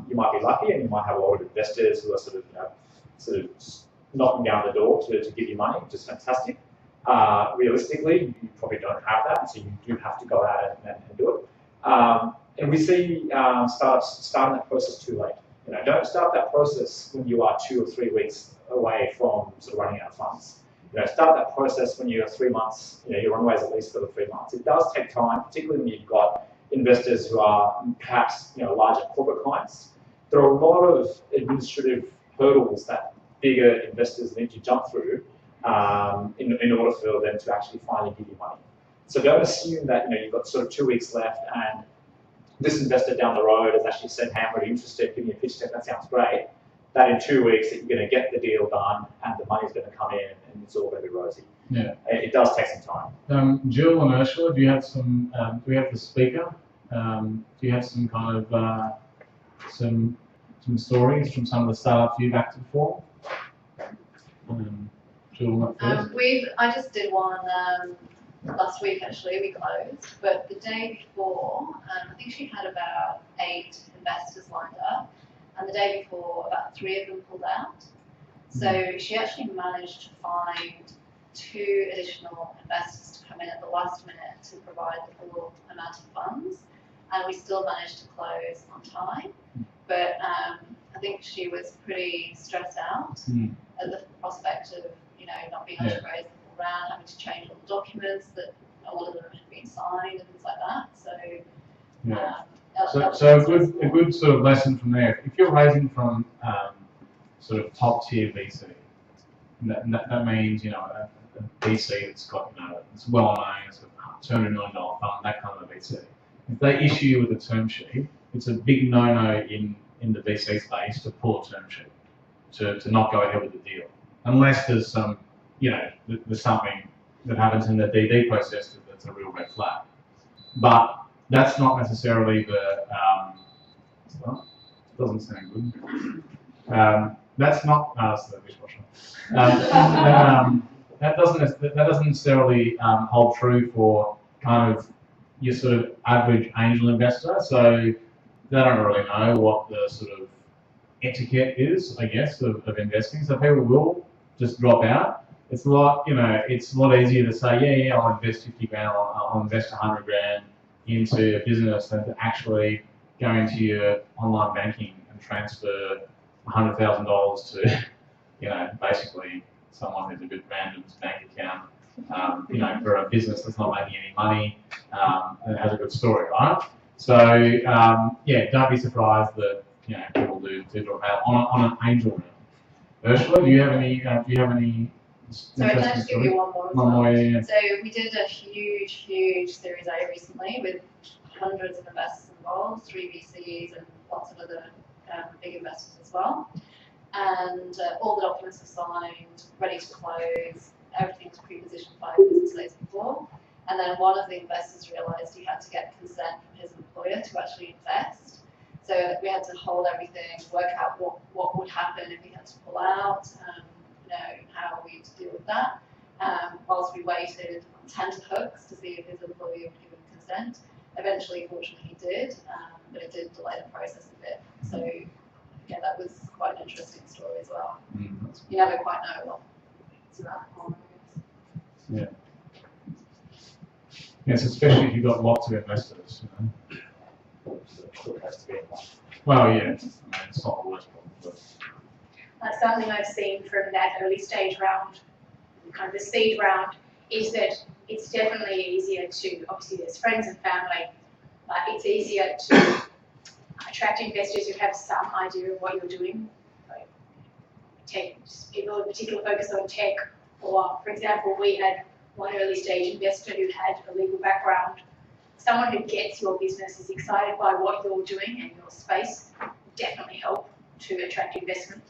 You might be lucky, and you might have a lot of investors who are sort of knocking down the door to give you money, which is fantastic. Realistically, you probably don't have that, so you do have to go out and do it. And we see startups starting that process too late. Don't start that process when you are 2 or 3 weeks away from sort of running out of funds. Start that process when you're 3 months. Your runway is at least for the 3 months. It does take time, particularly when you've got investors who are perhaps larger corporate clients. There are a lot of administrative hurdles that bigger investors need to jump through in order for them to actually finally give you money. So don't assume that you've got sort of 2 weeks left and this investor down the road has actually said, hey, I'm really interested, give me a pitch deck, that sounds great. That in 2 weeks that you're going to get the deal done and the money's going to come in and it's all going to be rosy. Yeah. It does take some time. Jill and Ursula, do you have some? Do we have the speaker? Do you have some kind of some stories from some of the startups you've acted for? Jill, I just did one last week actually. We closed, but the day before, I think she had about 8 investors lined up. And the day before, about 3 of them pulled out. So she actually managed to find 2 additional investors to come in at the last minute to provide the full amount of funds. And we still managed to close on time. But I think she was pretty stressed out at the prospect of, not being able to raise the full round, having to change all the documents that a lot of them had been signed and things like that. So. So a good sort of lesson from there. If you're raising from sort of top tier VC, that means a VC that's got it's well known, it's a $200 million fund, that kind of a VC. If they issue you with a term sheet, it's a big no-no in the VC space to pull a term sheet, to not go ahead with the deal, unless there's some there's something that happens in the DD process that's a real red flag. But that's not necessarily the, doesn't sound good. That's not, that's the dishwasher. That doesn't necessarily hold true for kind of your sort of average angel investor. So they don't really know what the sort of etiquette is, I guess, of investing. So people will just drop out. It's a lot, it's a lot easier to say, yeah, I'll invest 50 grand, I'll invest 100 grand into a business than to actually go into your online banking and transfer $100,000 to, basically someone who's a bit random bank account, for a business that's not making any money and has a good story, right? So, don't be surprised that people do drop out on an angel round. Ursula, do you have any? So I can just give you one more. So we did a huge Series A recently with hundreds of investors involved, 3 VCs and lots of other big investors as well. And all the documents are signed, ready to close, everything's pre-positioned 5 business days before. And then one of the investors realised he had to get consent from his employer to actually invest. So we had to hold everything, work out what would happen if he had to pull out, how we'd deal with that. Whilst we waited on tenterhooks to see if his employer would give him consent. Eventually, fortunately, he did, but it did delay the process a bit. So, that was quite an interesting story as well. You never quite know what's about on. Yeah. Yes, especially if you've got lots of investors. Well, yeah, it's not the worst problem. But. That's something I've seen from that early stage round, kind of the seed round, is that it's definitely easier to, obviously there's friends and family, but it's easier to attract investors who have some idea of what you're doing. Like tech, people with particular focus on tech, or for example, we had one early stage investor who had a legal background. Someone who gets your business, is excited by what you're doing and your space, definitely help to attract investment.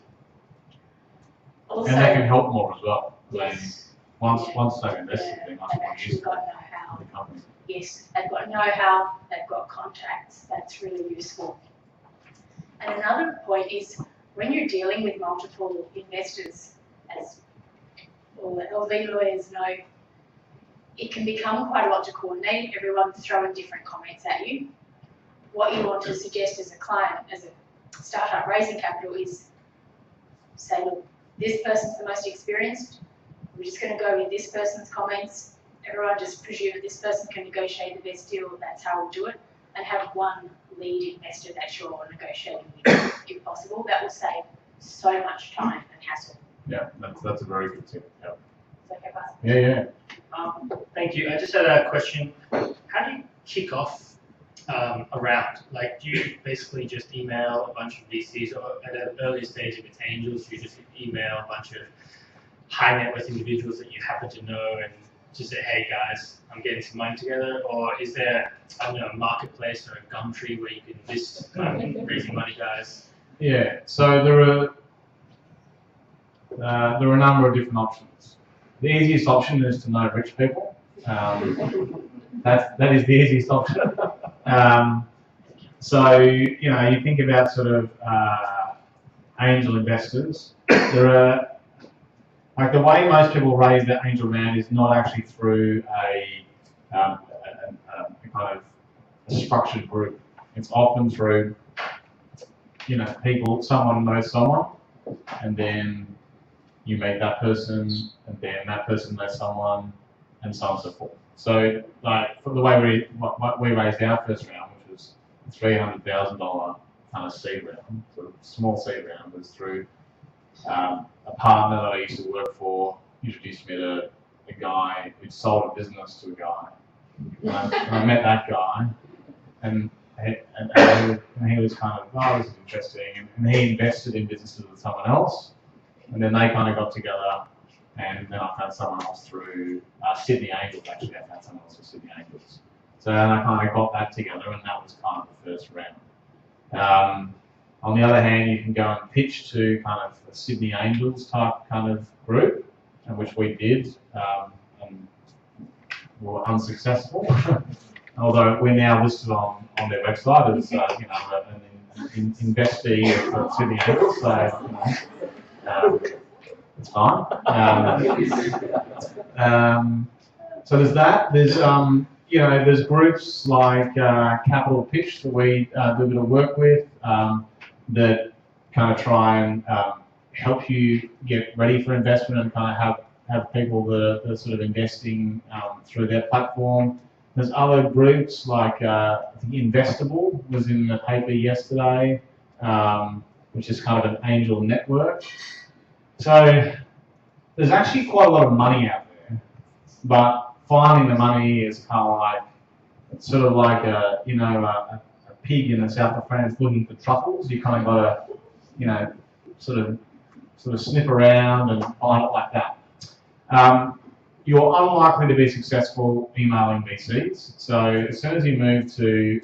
Also, and they can help more as well. Yes. Once they've invested, they must actually got know-how. The company. Yes, they've got know-how, they've got contacts, that's really useful. And another point is when you're dealing with multiple investors, as or legal lawyers know, it can become quite a lot to coordinate. Everyone's throwing different comments at you. What you want to suggest as a client, as a startup raising capital, is say, look, this person's the most experienced. We're just going to go with this person's comments. Everyone just presume that this person can negotiate the best deal. That's how we'll do it. And have one lead investor that you're negotiating with, if possible. That will save so much time and hassle. Yeah, that's a very good tip. Yeah. Okay, pass. Yeah. Thank you. I just had a question. How do you kick off a round? Like, do you basically just email a bunch of VCs, or at an early stage if it's angels, you just email a bunch of high net worth individuals that you happen to know and just say, hey guys, I'm getting some money together? Or is there, I don't know, a marketplace or a Gumtree where you can list raising money guys? Yeah, so there are a number of different options. The easiest option is to know rich people. That is the easiest option. So, you know, you think about sort of angel investors. There are, like, the way most people raise their angel round is not actually through a kind of a structured group. It's often through, you know, people, someone knows someone, and then you meet that person, and then that person knows someone, and so on and so forth. So, like, for the way we raised our first round, which was $300,000 kind of seed round, sort of small seed round, was through a partner that I used to work for introduced me to a guy who'd sold a business to a guy. And I met that guy, and he was kind of, oh, this is interesting, and he invested in businesses with someone else, and then they kind of got together, and then I found someone else through Sydney Angels. Actually, I found someone else through Sydney Angels. So then I kind of got that together, and that was kind of the first round. On the other hand, you can go and pitch to kind of a Sydney Angels type kind of group, which we did, and were unsuccessful. Although we're now listed on their website as you know, an investee of Sydney Angels, so you know, it's fine. So there's that. There's you know, there's groups like Capital Pitch that we do a bit of work with. That kind of try and help you get ready for investment and kind of have people that are sort of investing through their platform. There's other groups like I think Investable was in the paper yesterday, which is kind of an angel network. So there's actually quite a lot of money out there, but finding the money is kind of like, it's sort of like a, you know, a pig in the south of France looking for truffles. You kind of got to, you know, sort of sniff around and find it like that. You're unlikely to be successful emailing VCs. So as soon as you move to,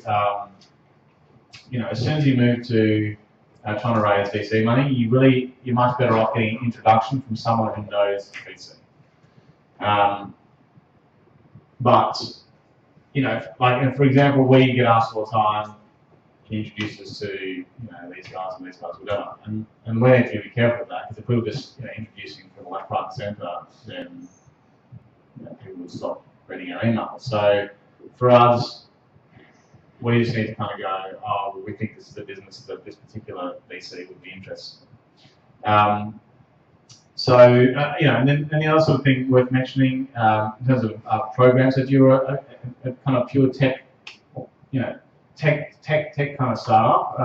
trying to raise VC money, you're much better off getting an introduction from someone who knows VC. But you know, like, for example, we get asked all the time, can you introduce us to, you know, these guys and these guys, whatever. And we need to be careful of that, because if we were just, you know, introducing from left, right, and centre, then, you know, people would stop reading our emails. So for us, we just need to kind of go, oh, well, we think this is a business that this particular VC would be interested in. You know, and then the other sort of thing worth mentioning in terms of programs, that you're a kind of pure tech, you know, tech kind of startup.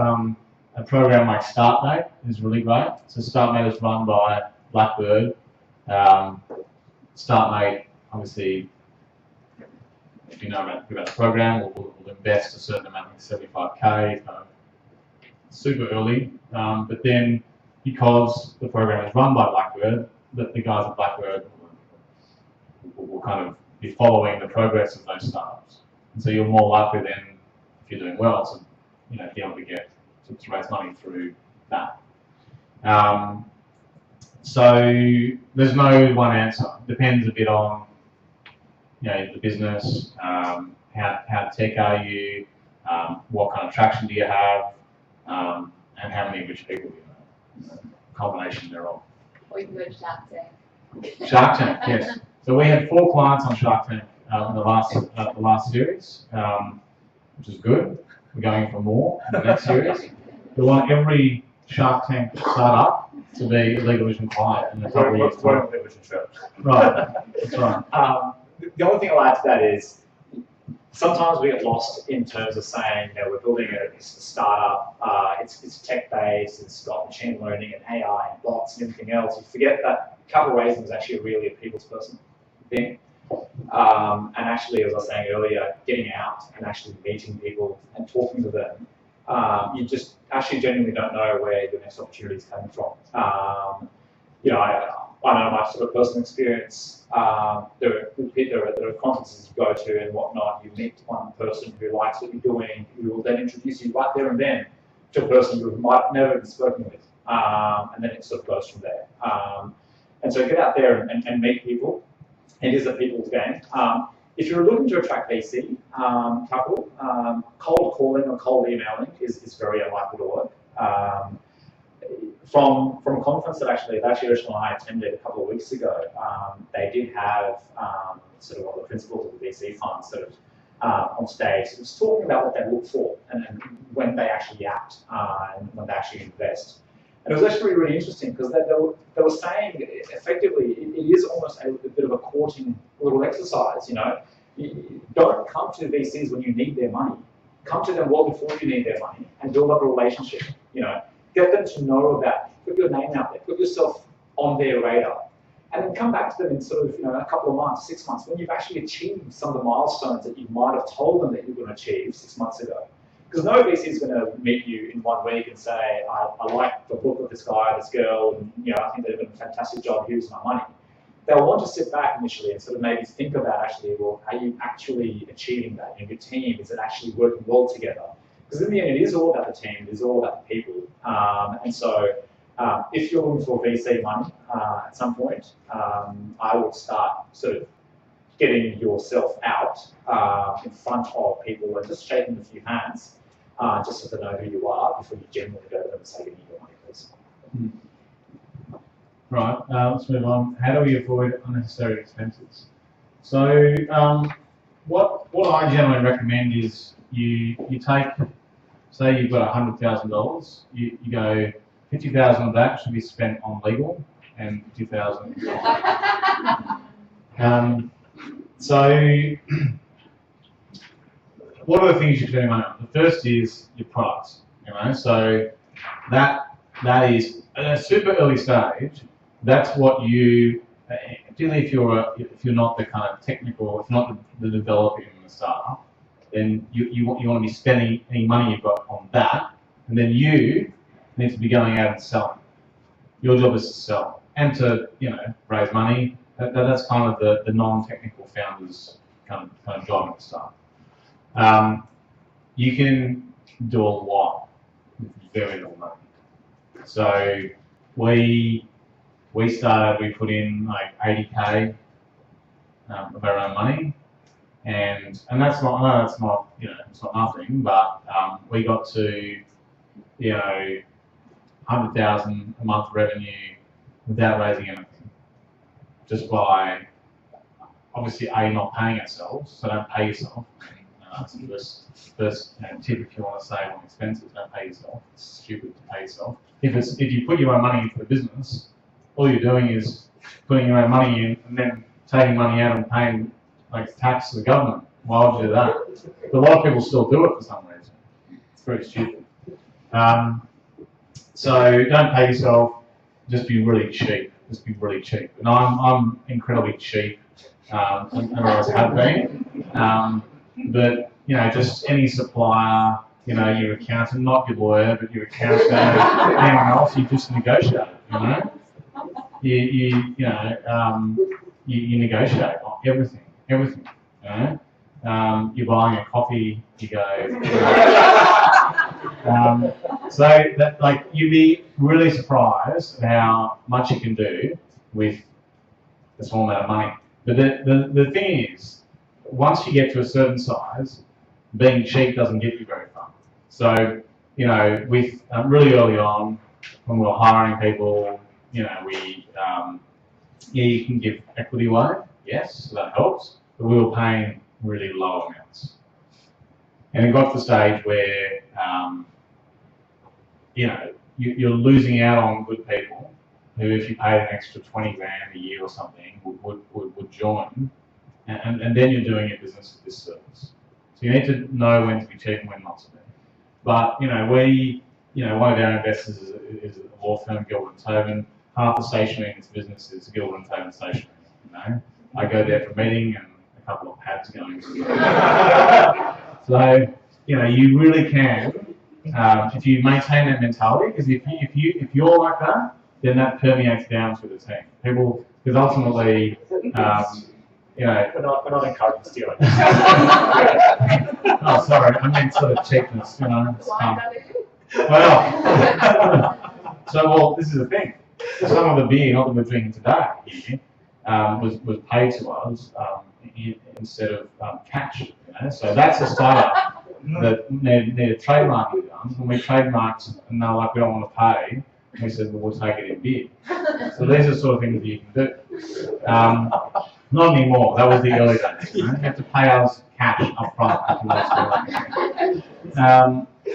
A program like StartMate is really great. So StartMate is run by Blackbird. StartMate, obviously, if you know about the program, will invest a certain amount, like 75K, kind of super early. But then, because the program is run by Blackbird, the guys at Blackbird will kind of be following the progress of those startups. And so you're more likely then, if you're doing well, to, you know, be able to get to raise money through that. So there's no one answer. Depends a bit on, you know, the business, how tech are you, what kind of traction do you have, and how many rich people do you know. Combination thereof. Or you can go to chat and say, Shark Tank, yes. So we had 4 clients on Shark Tank in the last series, which is good. We're going for more in the next series. We want every Shark Tank startup to be a LegalVision client in a couple of years' time. Right, that's right. The only thing I'll add to that is sometimes we get lost in terms of saying, we're building a startup, it's tech-based, it's got machine learning and AI and bots and everything else. You forget that capital raising is actually really a people's person thing. And actually, as I was saying earlier, getting out and actually meeting people and talking to them, you just actually genuinely don't know where your next opportunity is coming from. I know my sort of personal experience. There are conferences you go to and whatnot. You meet one person who likes what you're doing, who will then introduce you right there and then to a person you might never have spoken with, and then it sort of goes from there. And so get out there and meet people. It is a people's game. If you're looking to attract VC capital, cold calling or cold emailing is very unlikely to work. From a conference that Ursula and I attended a couple of weeks ago, they did have sort of one of the principals of the VC fund sort of on stage. It was talking about what they look for and when they actually act and when they actually invest. And it was actually really interesting because they were saying effectively it is almost a bit of a courting little exercise. You don't come to VCs when you need their money. Come to them well before you need their money and build up a relationship. Get them to know about you. Put your name out there. Put yourself on their radar. And then come back to them in sort of a couple of months, 6 months, when you've actually achieved some of the milestones that you might have told them that you were going to achieve 6 months ago. Because no VC is going to meet you in 1 week and say, I like the look of this guy, this girl, and I think they've done a fantastic job, here's my money. They'll want to sit back initially and sort of maybe think about actually, well, are you actually achieving that? Your team, is it actually working well together? Because in the end, it is all about the team, it is all about the people. And so if you're looking for VC money at some point, I would start sort of getting yourself out in front of people and just shaking a few hands, just so they know who you are before you genuinely go to them and say, give me your money, please. Right, let's move on. How do we avoid unnecessary expenses? So what I generally recommend is you take, say you've got $100,000, you go 50,000 of that should be spent on legal and 50,000 so what are the things you can spend money on? The first is your products, so that is at a super early stage. That's what you, particularly if you're not the kind of technical, if not the developer in the startup, then you want to be spending any money you've got on that, and then you need to be going out and selling. Your job is to sell and to raise money. That's kind of the non-technical founders kind of job at the start. You can do a lot with very little money. So we put in like 80K of our own money, and that's not it's not nothing, but we got to 100,000 a month revenue without raising anything, just by obviously not paying ourselves. So don't pay yourself. That's the first tip if you want to save on expenses. Don't pay yourself. It's stupid to pay yourself. If you put your own money into the business, all you're doing is putting your own money in and then taking money out and paying tax to the government. Why would you do that? But a lot of people still do it for some reason. It's very stupid. So don't pay yourself. Just be really cheap. Just be really cheap. And I'm incredibly cheap. And I always have been. But just any supplier, your accountant, not your lawyer, but your accountant, anyone else, you just negotiate. You negotiate on everything. You're buying a coffee, you go. So that you'd be really surprised at how much you can do with a small amount of money. But the thing is, once you get to a certain size, being cheap doesn't get you very far. So with really early on, when we were hiring people, we yeah, you can give equity away, yes, so that helps, but we were paying really low amounts. And it got to the stage where, you know, you're losing out on good people who, if you paid an extra 20 grand a year or something, would join, and then you're doing your business a disservice. So you need to know when to be cheap and when not to be. But, you know, one of our investors is a law firm, Gilbert & Tobin. Half the stationery in its business is Gilbert & Tobin stationery. You know, I go there for a meeting and a couple of pads going. So, you know, you really can, if you maintain that mentality, because if you're like that, then that permeates down through the team. People, because ultimately, you know, we're not encouraging stealing. oh, sorry, I meant sort of cheapness, you know. Well, well, this is the thing. Some of the beer, not that we're drinking today here, was paid to us instead of cash. You know? So that's a startup that needed trademarking done. When we trademarked and they were like, we don't want to pay, we said, well, we'll take it in beer. So these are the sort of things that you can do. Not anymore. That was the early days. You know? You have to pay us cash up front.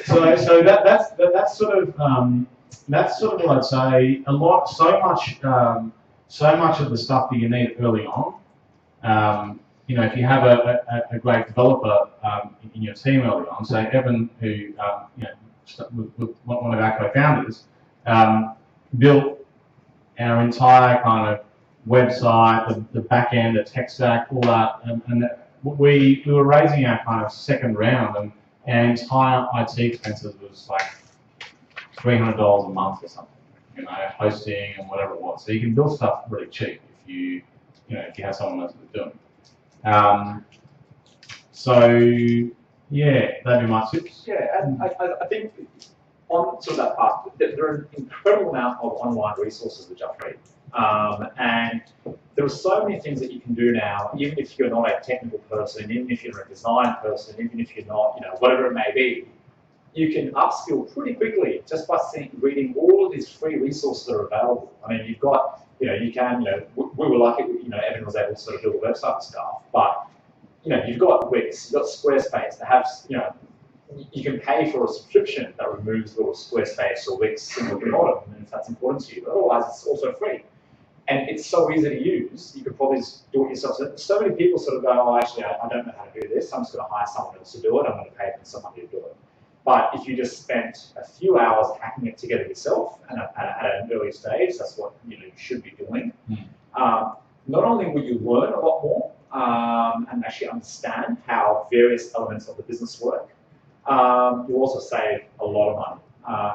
So that's sort of what I'd say. So much of the stuff that you need early on. You know, if you have a great developer in your team early on, say Evan, who you know, was one of our co-founders, built our entire kind of website, the back end, the tech stack, all that, and we were raising our kind of second round, and our entire IT expenses was like $300 a month or something, you know, hosting and whatever it was. So you can build stuff really cheap if you have someone else to do it. So yeah, that'd be my tips. Yeah, and I think on sort of that part, there are an incredible amount of online resources which are free. And there are so many things that you can do now, even if you're not a technical person, even if you're a design person, even if you're not, you know, whatever it may be, you can upskill pretty quickly just by reading all of these free resources that are available. I mean, you've got, you know, you can, you know, we were lucky, you know, Evan was able to sort of build a website and stuff, but, you know, you've got Wix, you've got Squarespace that have, you know, you can pay for a subscription that removes little Squarespace or Wix symbol at the bottom, and if that's important to you, but otherwise it's also free. And it's so easy to use, you could probably just do it yourself. So many people sort of go, oh, actually, I don't know how to do this, I'm just going to hire someone else to do it, I'm going to pay them some money to do it. But if you just spent a few hours hacking it together yourself, and at an early stage, that's what you should be doing. Not only will you learn a lot more and actually understand how various elements of the business work, you'll also save a lot of money.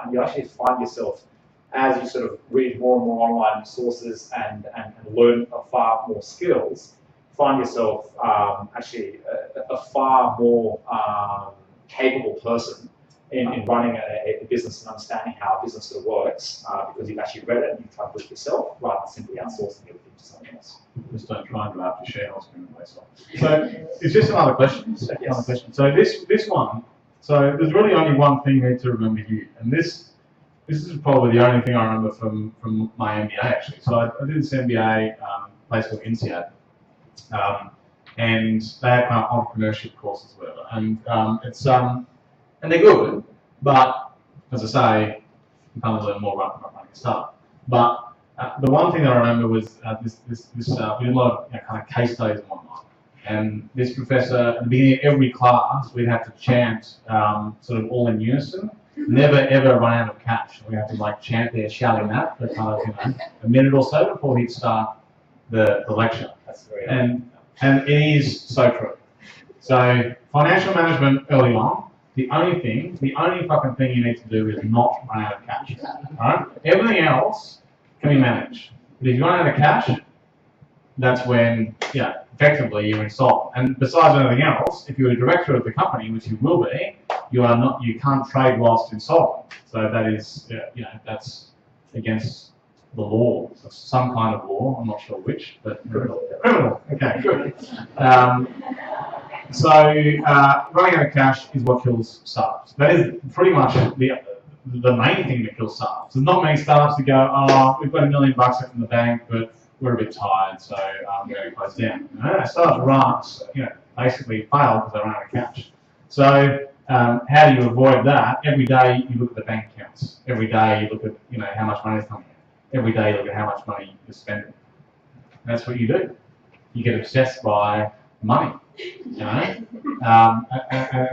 And you actually find yourself, as you sort of read more and more online sources and learn far more skills, find yourself actually a far more capable person in running a business and understanding how a business sort of works, because you've actually read it and you've tried to do it yourself rather than simply outsourcing everything to someone else. Just don't try and go after shareholders. So it's just another question. Yes. Another question. So this one. So there's really only one thing you need to remember here, and this is probably the only thing I remember from my MBA actually. So I did this MBA place called INSEAD, and they have kind of entrepreneurship courses, whatever, and it's and they're good, but as I say, you kind of learn more about running a startup. But the one thing that I remember was we did a lot of kind of case studies and whatnot. And this professor, at the beginning of every class, we'd have to chant sort of all in unison, never ever run out of cash. We have to like chant there, shouting that for kind of a minute or so before he'd start the lecture. That's very and it is so true. So financial management early on, the only fucking thing you need to do is not run out of cash. Alright? Everything else can be managed. But if you run out of cash, that's when, effectively you're insolvent. And besides anything else, if you're a director of the company, which you will be, you can't trade whilst insolvent. So that is, that's against the law, some kind of law. I'm not sure which, but criminal. Okay, good. So running out of cash is what kills startups. That is pretty much the main thing that kills startups. There's not many startups that go, oh, we've got $1 million in the bank, but we're a bit tired, so we're going to close down. Startups run, basically fail because they run out of cash. So how do you avoid that? Every day you look at the bank accounts. Every day you look at how much money is coming in. Every day you look at how much money you're spending. That's what you do. You get obsessed by money. And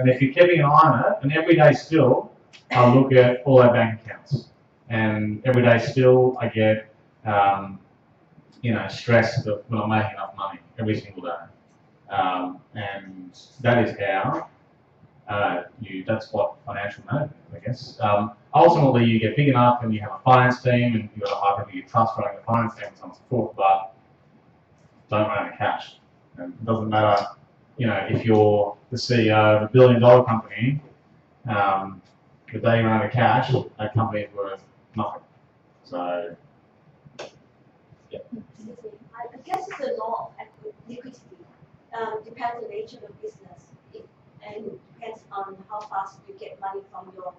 if you're keeping an eye on it, and every day still, I look at all our bank accounts, and every day still I get stressed that we're not making enough money every single day, and that is how that's what financial management is, I guess. Ultimately, you get big enough and you have a finance team and you've got a high people you trust running the finance team and so on and so forth, but don't run out of cash. And it doesn't matter, if you're the CEO of a $1 billion company, the day you run out of cash, that company is worth nothing. So, yeah. I guess it's the law of liquidity. Depends on the nature of the business, and depends on how fast you get money from your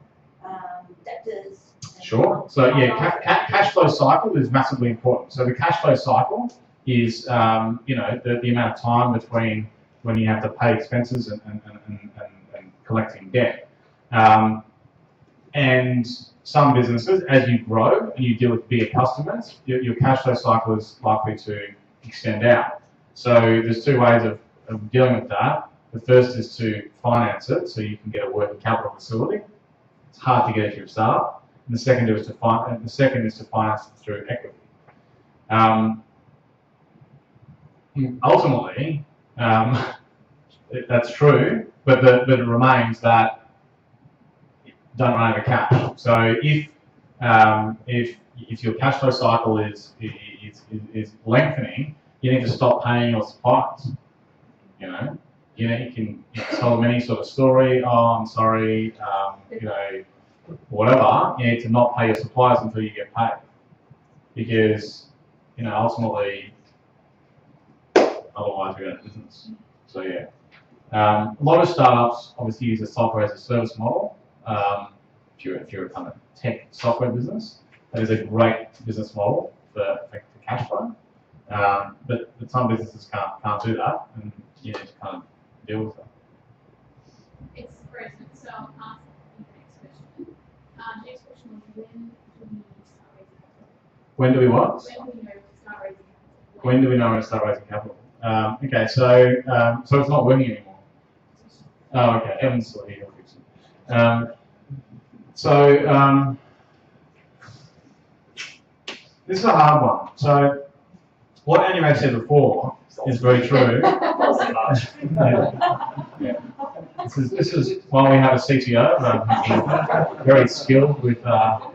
debtors. Sure. So yeah, cash flow cycle is massively important. So the cash flow cycle is the amount of time between when you have to pay expenses and collecting debt. And some businesses, as you grow and you deal with bigger customers, your cash flow cycle is likely to extend out. So there's two ways of dealing with that. The first is to finance it, so you can get a working capital facility. It's hard to get if you're a startup. And the second is to finance it through equity. Ultimately, that's true, but it remains that don't run out of cash. So if your cash flow cycle is lengthening, you need to stop paying your suppliers. You can tell them any sort of story. Oh, I'm sorry. Whatever. You need to not pay your suppliers until you get paid, because ultimately, otherwise we're out of business. So yeah, a lot of startups obviously use a software as a service model. If you're a kind of tech software business, that is a great business model for cash flow. But some businesses can't do that, and you need to kind of deal with that. It's Rosemary, so I'll ask the next question. Next question was, when do we start raising capital? When do we know when to start raising capital? Okay, so it's not working anymore. Oh, okay, Evan's still here. This is a hard one. So what Anurag said before is very true. Yeah. This is why we have a CTO, very skilled with what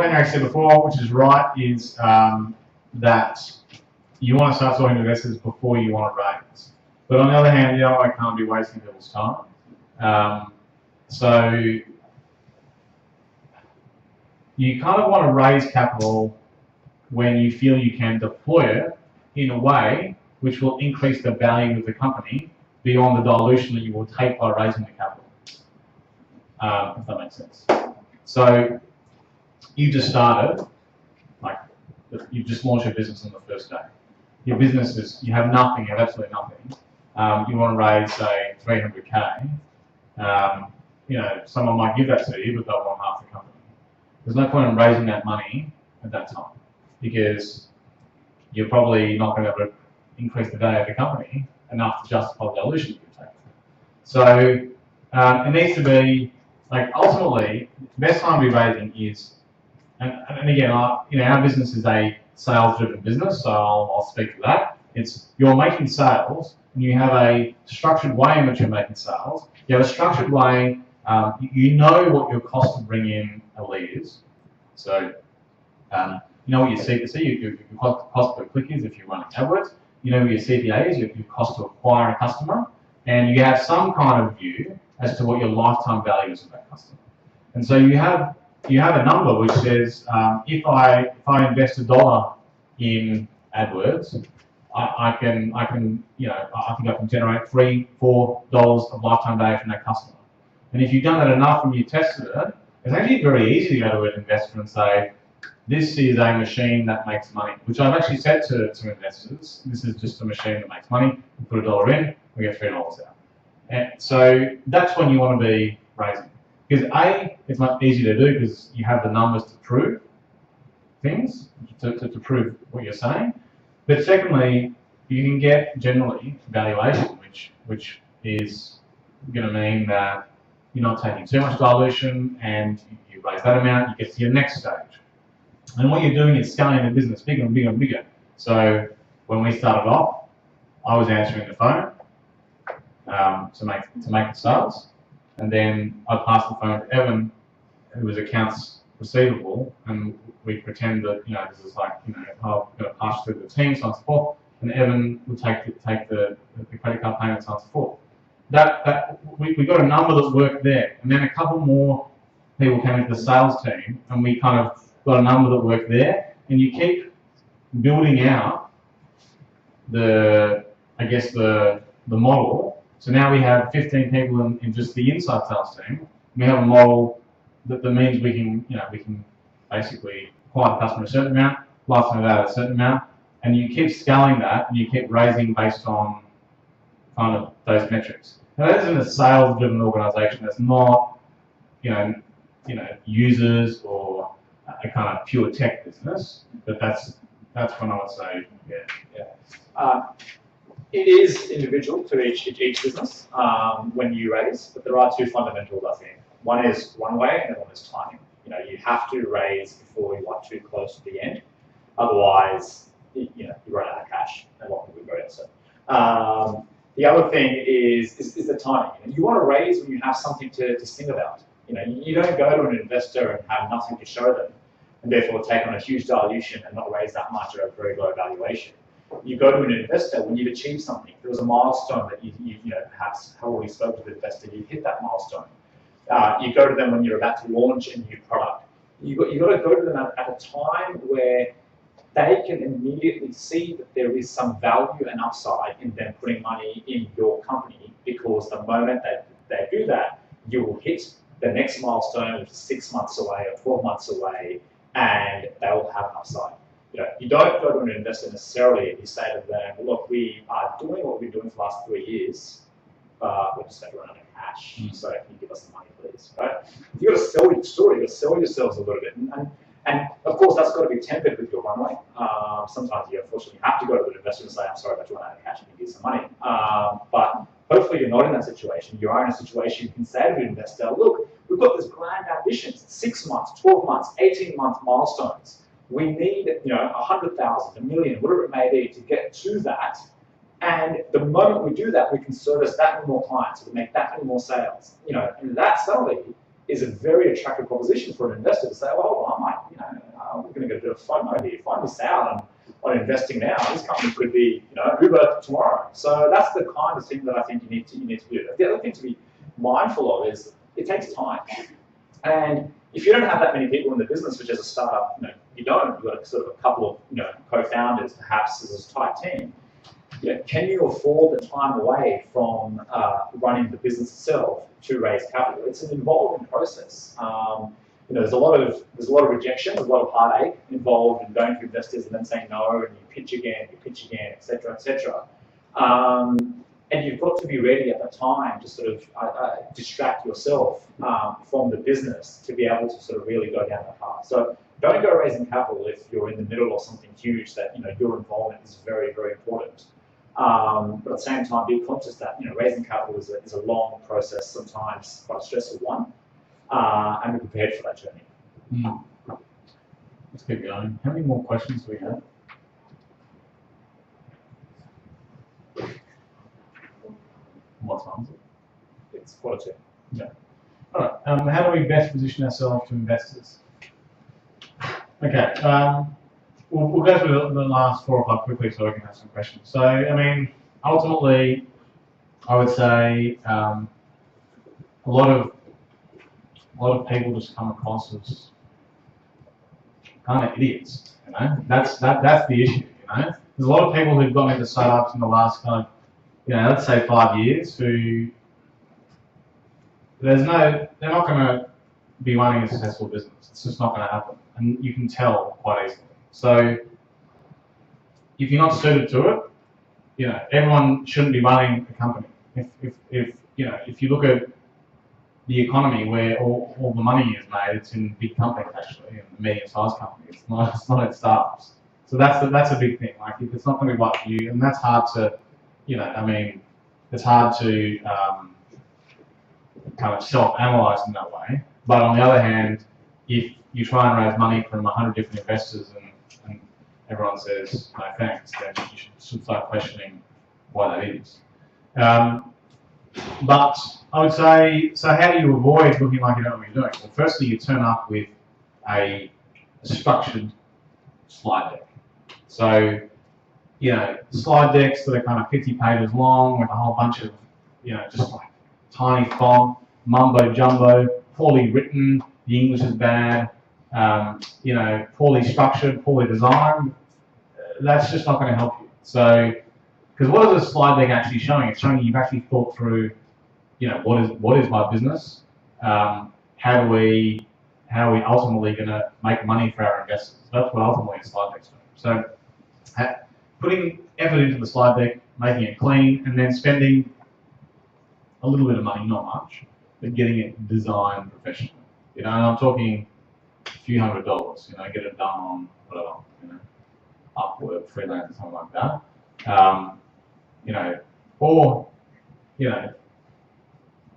Anurag said before, which is right, is that you want to start talking to investors before you want to raise. But on the other hand, I can't be wasting people's time. So you kind of want to raise capital when you feel you can deploy it in a way which will increase the value of the company beyond the dilution that you will take by raising the capital. If that makes sense. So you just started, you just launched your business on the first day. Your business you have nothing, you have absolutely nothing. You want to raise, say, 300K. Someone might give that to you, but they'll want half the company. There's no point in raising that money at that time, because you're probably not going to be able to increase the value of the company enough to justify the dilution you take. So it needs to be, ultimately, the best time to be raising is, and again, our business is a sales-driven business, so I'll speak to that. You're making sales, and you have a structured way in which you're making sales. You have a structured way, you know what your cost to bring in a lead is. So you know what your CPC, your cost per click is if you're running AdWords. You know what your CPA is, your cost to acquire a customer. And you have some kind of view as to what your lifetime value is of that customer. And so you have a number which says, if I invest $1 in AdWords, I think I can generate $3-4 of lifetime value from that customer. And if you've done that enough and you tested it, it's actually very easy to go to an investor and say, this is a machine that makes money, which I've actually said to investors, this is just a machine that makes money. We put $1 in, we get $3 out. And so that's when you want to be raising. Because A, it's much easier to do because you have the numbers to prove things, to prove what you're saying. But secondly, you can get generally valuation, which is going to mean that you're not taking too much dilution, and you raise that amount, you get to your next stage. And what you're doing is scaling the business bigger and bigger and bigger. So when we started off, I was answering the phone to make the sales, and then I'd pass the phone to Evan, who was accounts receivable, and we'd pretend that this is like I'm going to pass through the team, so on and so forth, and Evan would take the credit card payments, so on and so forth. We got a number that worked there, and then a couple more people came into the sales team, and we kind of got a number that worked there, and you keep building out the model. So now we have 15 people in just the inside sales team. We have a model that means we can basically acquire the customer a certain amount, lifetime value a certain amount, and you keep scaling that, and you keep raising based on kind of those metrics. Now that isn't a sales-driven organisation. That's not users or a kind of pure tech business. But that's when I would say It is individual to each business when you raise, but there are two fundamentals, I think. One is one way, and one is timing. You have to raise before you are too close to the end. Otherwise, you run out of cash, and what can we go into? The other thing is the timing. You want to raise when you have something to sing about. You don't go to an investor and have nothing to show them, and therefore take on a huge dilution and not raise that much at a very low valuation. You go to an investor when you've achieved something. There was a milestone that you perhaps have already spoke to the investor, you've hit that milestone. You go to them when you're about to launch a new product. You got to go to them at a time where they can immediately see that there is some value and upside in them putting money in your company, because the moment that they do that, you will hit the next milestone, which is 6 months away or 12 months away, and they will have an upside. You don't go to an investor necessarily and you say to them, look, we are doing what we've been doing for the last 3 years, but we're just going to run out of cash, so can you give us the money, please? Right? You've got to sell your story, you've got to sell yourselves a little bit. And of course, that's got to be tempered with your runway. Sometimes you unfortunately have to go to the investor and say, I'm sorry, but you run out of cash and you give some money. But hopefully you're not in that situation. You are in a situation you can say to the investor, look, we've got this grand ambitions, 6 months, 12 months, 18-month milestones. We need 100,000, $1 million, whatever it may be, to get to that. And the moment we do that, we can service that many more clients, we make that many more sales. And that suddenly is a very attractive proposition for an investor to say, well, we're going to go do a FOMO here. If I miss out on investing now, this company could be Uber tomorrow. So that's the kind of thing that I think you need to do. The other thing to be mindful of is it takes time. And if you don't have that many people in the business, which as a startup, you've got sort of a couple of co-founders, perhaps as a tight team. Can you afford the time away from running the business itself to raise capital? It's an involving process. There's a lot of rejection, there's a lot of heartache involved in going to investors and then saying no, and you pitch again, etc., etc. And you've got to be ready at the time to sort of distract yourself from the business to be able to sort of really go down that path. So don't go raising capital if you're in the middle of something huge that your involvement is very, very important. But at the same time, be conscious that raising capital is a long process, sometimes quite a stressful one, and be prepared for that journey. Let's keep going. How many more questions do we have? What time is it? It's quarter to. Yeah. All right. How do we best position ourselves to investors? Okay. We'll go through the last 4 or 5 quickly so we can have some questions. So, ultimately, I would say a lot of people just come across as kind of idiots. That's the issue. There's a lot of people who've gone into startups in the last kind of let's say 5 years, who they're not going to be running a successful business. It's just not going to happen, and you can tell quite easily. So if you're not suited to it, you know, everyone shouldn't be running a company. If you look at the economy where all the money is made, it's in big companies actually, and medium-sized companies. It's not at startups. So that's a big thing. Like if it's not going to be right for you, and that's hard to, you know, I mean, it's hard to kind of self-analyze in that way. But on the other hand, if you try and raise money from 100 different investors and everyone says no thanks, then you should start questioning why that is. But I would say, so how do you avoid looking like you don't know what you're doing? Well, firstly, you turn up with a structured slide deck. So, you know, slide decks that are kind of 50 pages long with a whole bunch of, you know, just like tiny font, mumbo jumbo, poorly written, the English is bad, you know, poorly structured, poorly designed. That's just not going to help you. So, because what is a slide deck actually showing? It's showing you've actually thought through, you know, what is my business? How are we ultimately going to make money for our investors? That's what ultimately a slide deck's doing. So, putting effort into the slide deck, making it clean, and then spending a little bit of money, not much, but getting it designed professionally. You know, and I'm talking a few $100s. You know, get it done on whatever, you know, Upwork, freelance, something like that. You know, or you know,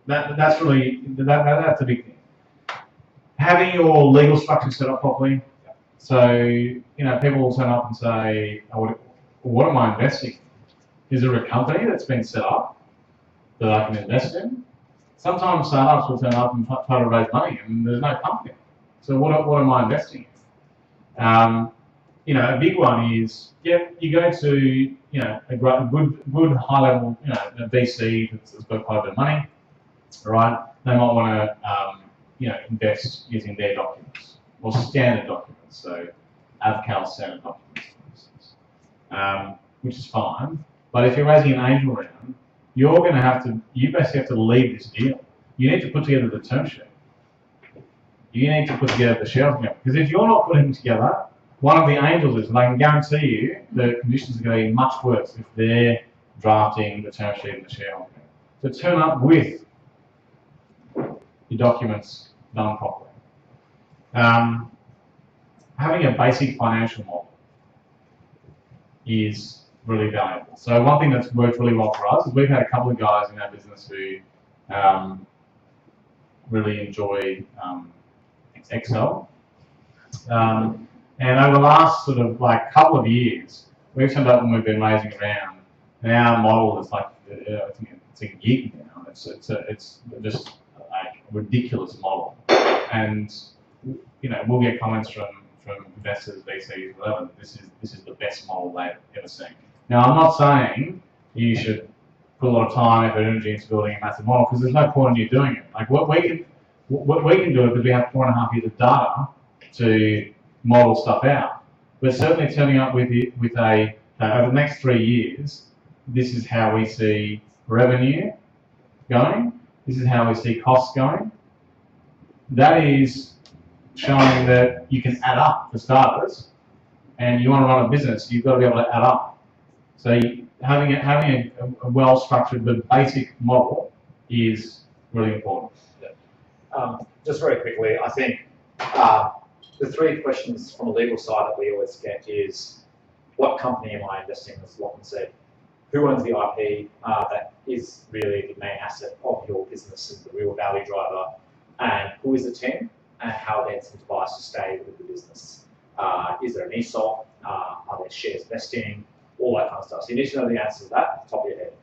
that's really that's a big thing. Having your legal structure set up properly. So you know, people will turn up and say, oh, "What am I investing in? Is there a company that's been set up that I can invest in?" Sometimes startups will turn up and try to raise money, and there's no company. So what am I investing in? You know, a big one is, you go to, you know, a good high level, you know, a VC that's got quite a bit of money, right? They might want to, you know, invest using their documents or standard documents, so AVCAL standard documents, for instance, which is fine. But if you're raising an angel round, you basically have to lead this deal. You need to put together the term sheet. You need to put together the shareholder agreement. Because if you're not putting together, one of the angels is, and I can guarantee you the conditions are going to be much worse if they're drafting the term sheet and the shareholder agreement. So turn up with your documents done properly. Having a basic financial model is really valuable. So one thing that's worked really well for us is we've had a couple of guys in our business who really enjoy Excel. And over the last sort of like couple of years, we've turned up when we've been raising around, and our model is like, I think it's a gig now. It's just like a ridiculous model. And you know, we'll get comments from investors, VCs, whatever. This is the best model they've ever seen. Now, I'm not saying you should put a lot of time, effort, energy into building a massive model, because there's no point in you doing it. Like what we can do it because we have 4.5 years of data to model stuff out. We're certainly turning up with a over the next 3 years, this is how we see revenue going. This is how we see costs going. That is showing that you can add up for starters, and you want to run a business, you've got to be able to add up. So having a well-structured but basic model is really important. Just very quickly, I think the three questions from the legal side that we always get is, what company am I investing in, as Lachlan said? Who owns the IP that is really the main asset of your business and the real value driver? And who is the team? And how are they incentivized to stay with the business? Is there an ESOP? Are there shares vesting? All that kind of stuff. So you need to know the answer to that at the top of your head.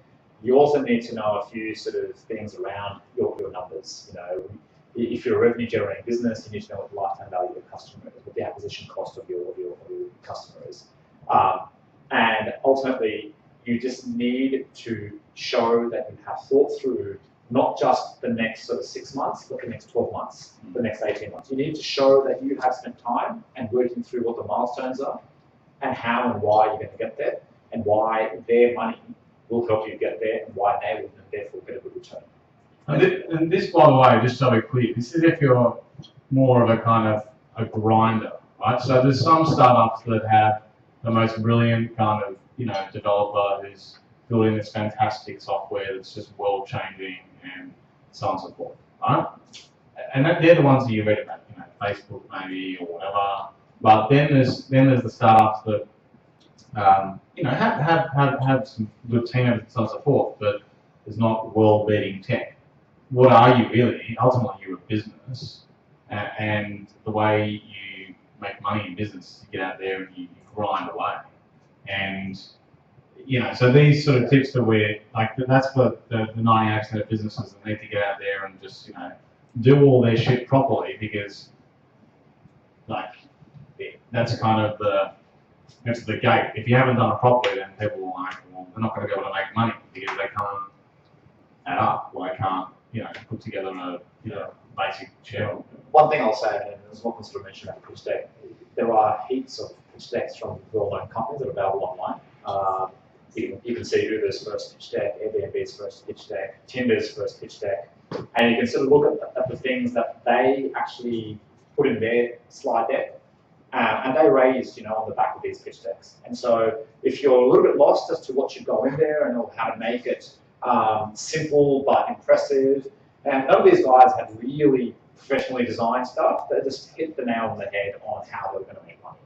You also need to know a few sort of things around your numbers. You know, if you're a revenue generating business, you need to know what the lifetime value of your customer is, what the acquisition cost of your customer is. And ultimately, you just need to show that you have thought through not just the next sort of 6 months, but the next 12 months, the next 18 months. You need to show that you have spent time and working through what the milestones are and how and why you're going to get there and why their money will help you get there and why they will therefore get a good return. And this, by the way, just so we're clear, this is if you're more of a kind of a grinder, right? So there's some startups that have the most brilliant kind of, developer who's building this fantastic software that's just world changing and so on and so forth, right? And they're the ones that you read about, Facebook maybe or whatever. But then there's the startups that have some good team and so on and so forth, but it's not world-beating tech. What are you really? Ultimately, you're a business, and the way you make money in business is you get out there and you grind away. And so these sort of tips that that's for the 98% of businesses that need to get out there and just do all their shit properly, because that's kind of that's the gate. If you haven't done it properly, then people will they're not going to be able to make money because they can't add up, or they can't put together a basic share. One thing I'll say, and as Lachlan sort of mentioned about the pitch deck, there are heaps of pitch decks from well-known companies that are available online. You can see Uber's first pitch deck, Airbnb's first pitch deck, Tinder's first pitch deck, and you can sort of look at the things that they actually put in their slide deck, and they raised, on the back of these pitch decks. And so if you're a little bit lost as to what should go in there and how to make it simple but impressive, and none of these guys had really professionally designed stuff. They just hit the nail on the head on how they were going to make money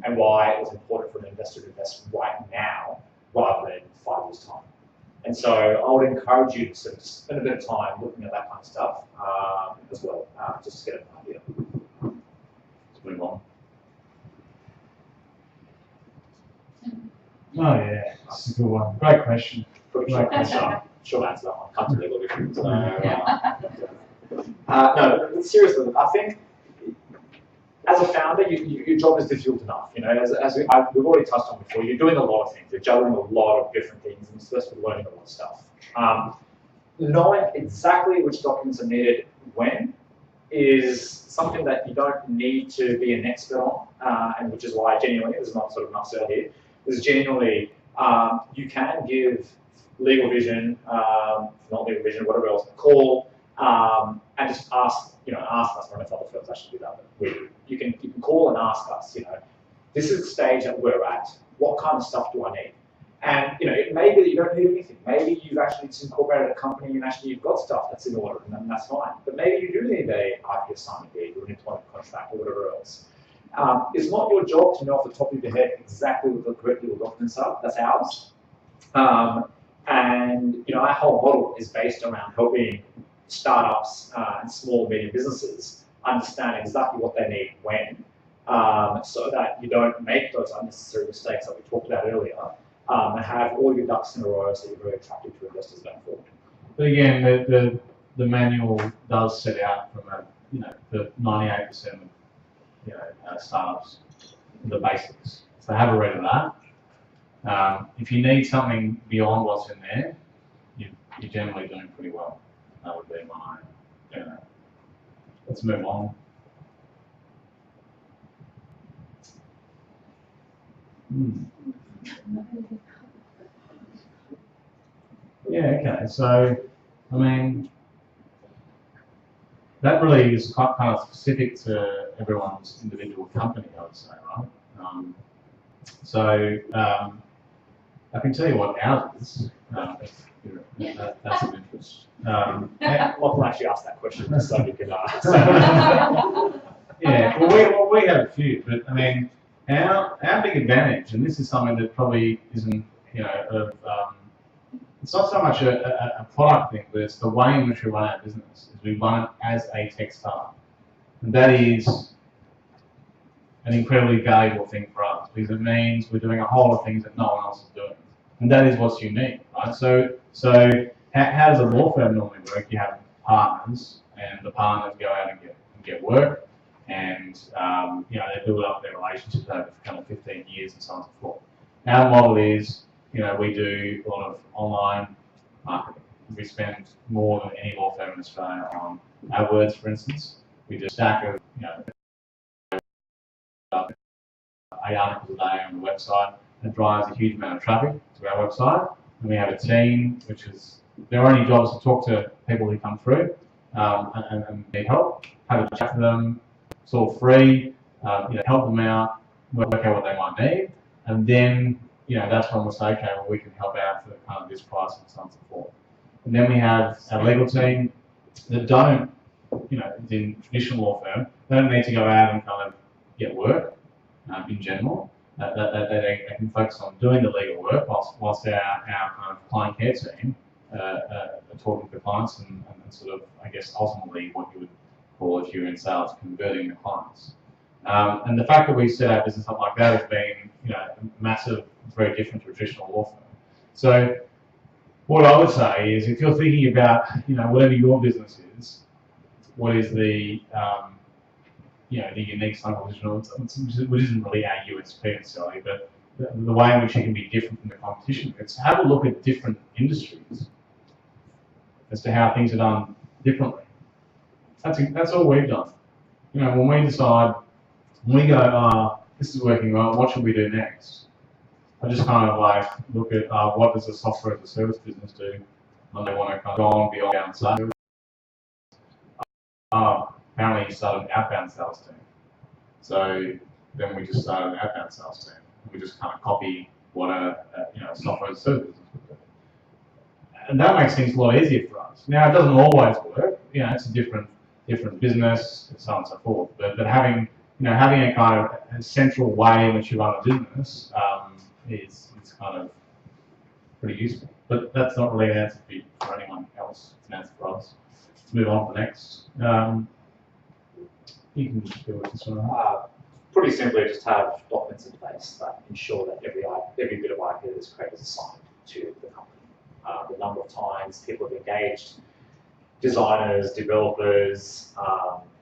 and why it was important for an investor to invest right now rather than 5 years' time. And so I would encourage you to sort of spend a bit of time looking at that kind of stuff as well, just to get an idea. Let's move on. Oh yeah, that's a good one. Great question. Pretty short answer that one. Can't do LegalVision. So, no, but seriously, I think as a founder, your job is difficult enough. We've already touched on before. You're doing a lot of things. You're juggling a lot of different things, and especially learning a lot of stuff. Knowing exactly which documents are needed when is something that you don't need to be an expert on, and which is why genuinely, there's not sort of an upsell here. Is genuinely you can give LegalVision, not LegalVision, whatever else, a call and just ask us. I don't know if other firms actually do that, but you can call and ask us. This is the stage that we're at. What kind of stuff do I need? And it may be that you don't need anything. Maybe you've actually just incorporated a company and actually you've got stuff that's in order, and that's fine. But maybe you do need a IP assignment deed or an employment contract or whatever else. It's not your job to know off the top of your head exactly what the correct legal documents are. That's ours. And our whole model is based around helping startups and small, medium businesses understand exactly what they need when, so that you don't make those unnecessary mistakes that we talked about earlier, and have all your ducks in a row so you're very attractive to investors going forward. But again, the manual does set out from the 98% of startups, the basics. So have a read of that. If you need something beyond what's in there, you're generally doing pretty well. That would be my, Let's move on. Yeah, okay, so, that really is quite kind of specific to everyone's individual company, I would say, right? I can tell you what ours is. That's of interest. Lachlan actually asked that question, so you can ask. Yeah, well, we have a few, but our big advantage, and this is something that probably isn't, it's not so much a product thing, but it's the way in which we run our business. Is we run it as a tech startup, and that is an incredibly valuable thing for us because it means we're doing a whole lot of things that no one else is doing, and that is what's unique, right? So how does a law firm normally work? You have partners, and the partners go out and get work, and they build up their relationships over kind of 15 years and so on and so forth. Our model is, we do a lot of online marketing. We spend more than any law firm in Australia on AdWords, for instance. We do a stack of 8 articles a day on the website. It drives a huge amount of traffic to our website. And we have a team, which is their only job is to talk to people who come through and need help, have a chat to them, It's all free. Help them out, work out what they might need, and then that's when we'll say, okay, well, we can help out for kind of this price and so on and so forth. And then we have our legal team that don't, in traditional law firm, they don't need to go out and kind of get work in general. They can focus on doing the legal work whilst our kind of client care team are talking to clients and sort of, I guess, ultimately what you would call, if you're in sales, converting the clients. And the fact that we set our business up like that has been, massive. It's very different to a traditional law firm. So what I would say is, if you're thinking about, whatever your business is, what is the, the unique psychological, which isn't really our USP necessarily, but the way in which you can be different from the competition. It's have a look at different industries as to how things are done differently. That's all we've done. When we decide, when we go, this is working well, what should we do next? I just kind of like look at what does a software as a service business do when they want to kind of go on beyond sales. Apparently you started an outbound sales team. So then we just started an outbound sales team. We just kind of copy what a software as a service business would do. And that makes things a lot easier for us. Now, it doesn't always work. It's a different business and so on and so forth. But having a kind of a central way in which you run a business is kind of pretty useful. But that's not really an answer for anyone else. It's an answer for us. Let's move on to the next. You can just deal with this one. Pretty simply, just have documents in place that ensure that every bit of IP that is created is assigned to the company. The number of times people have engaged designers, developers,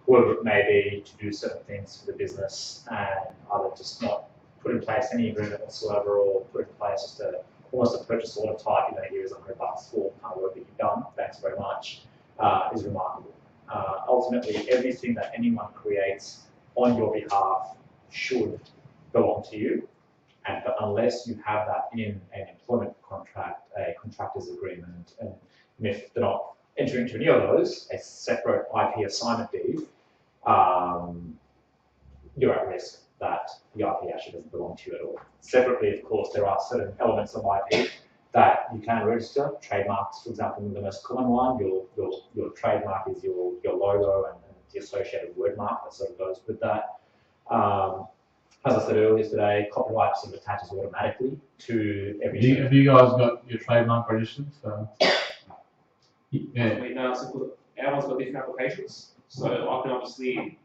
whoever it may be, to do certain things for the business, and either just not put in place any agreement whatsoever, or put in place just almost a purchase order type, here's $100 for kind of work that you've done, thanks very much, is remarkable. Ultimately, everything that anyone creates on your behalf should belong to you, but unless you have that in an employment contract, a contractor's agreement, and if they're not entering into any of those, a separate IP assignment deed, you're at risk that the IP actually doesn't belong to you at all. Separately, of course, there are certain elements of IP that you can register. Trademarks, for example, the most common one. Your trademark is your logo and the associated word mark that sort of goes with that. As I said earlier today, copyright sort of attaches automatically to everything. Have you guys got your trademark registered? So. Yeah. No, so everyone's got different applications. So I can obviously,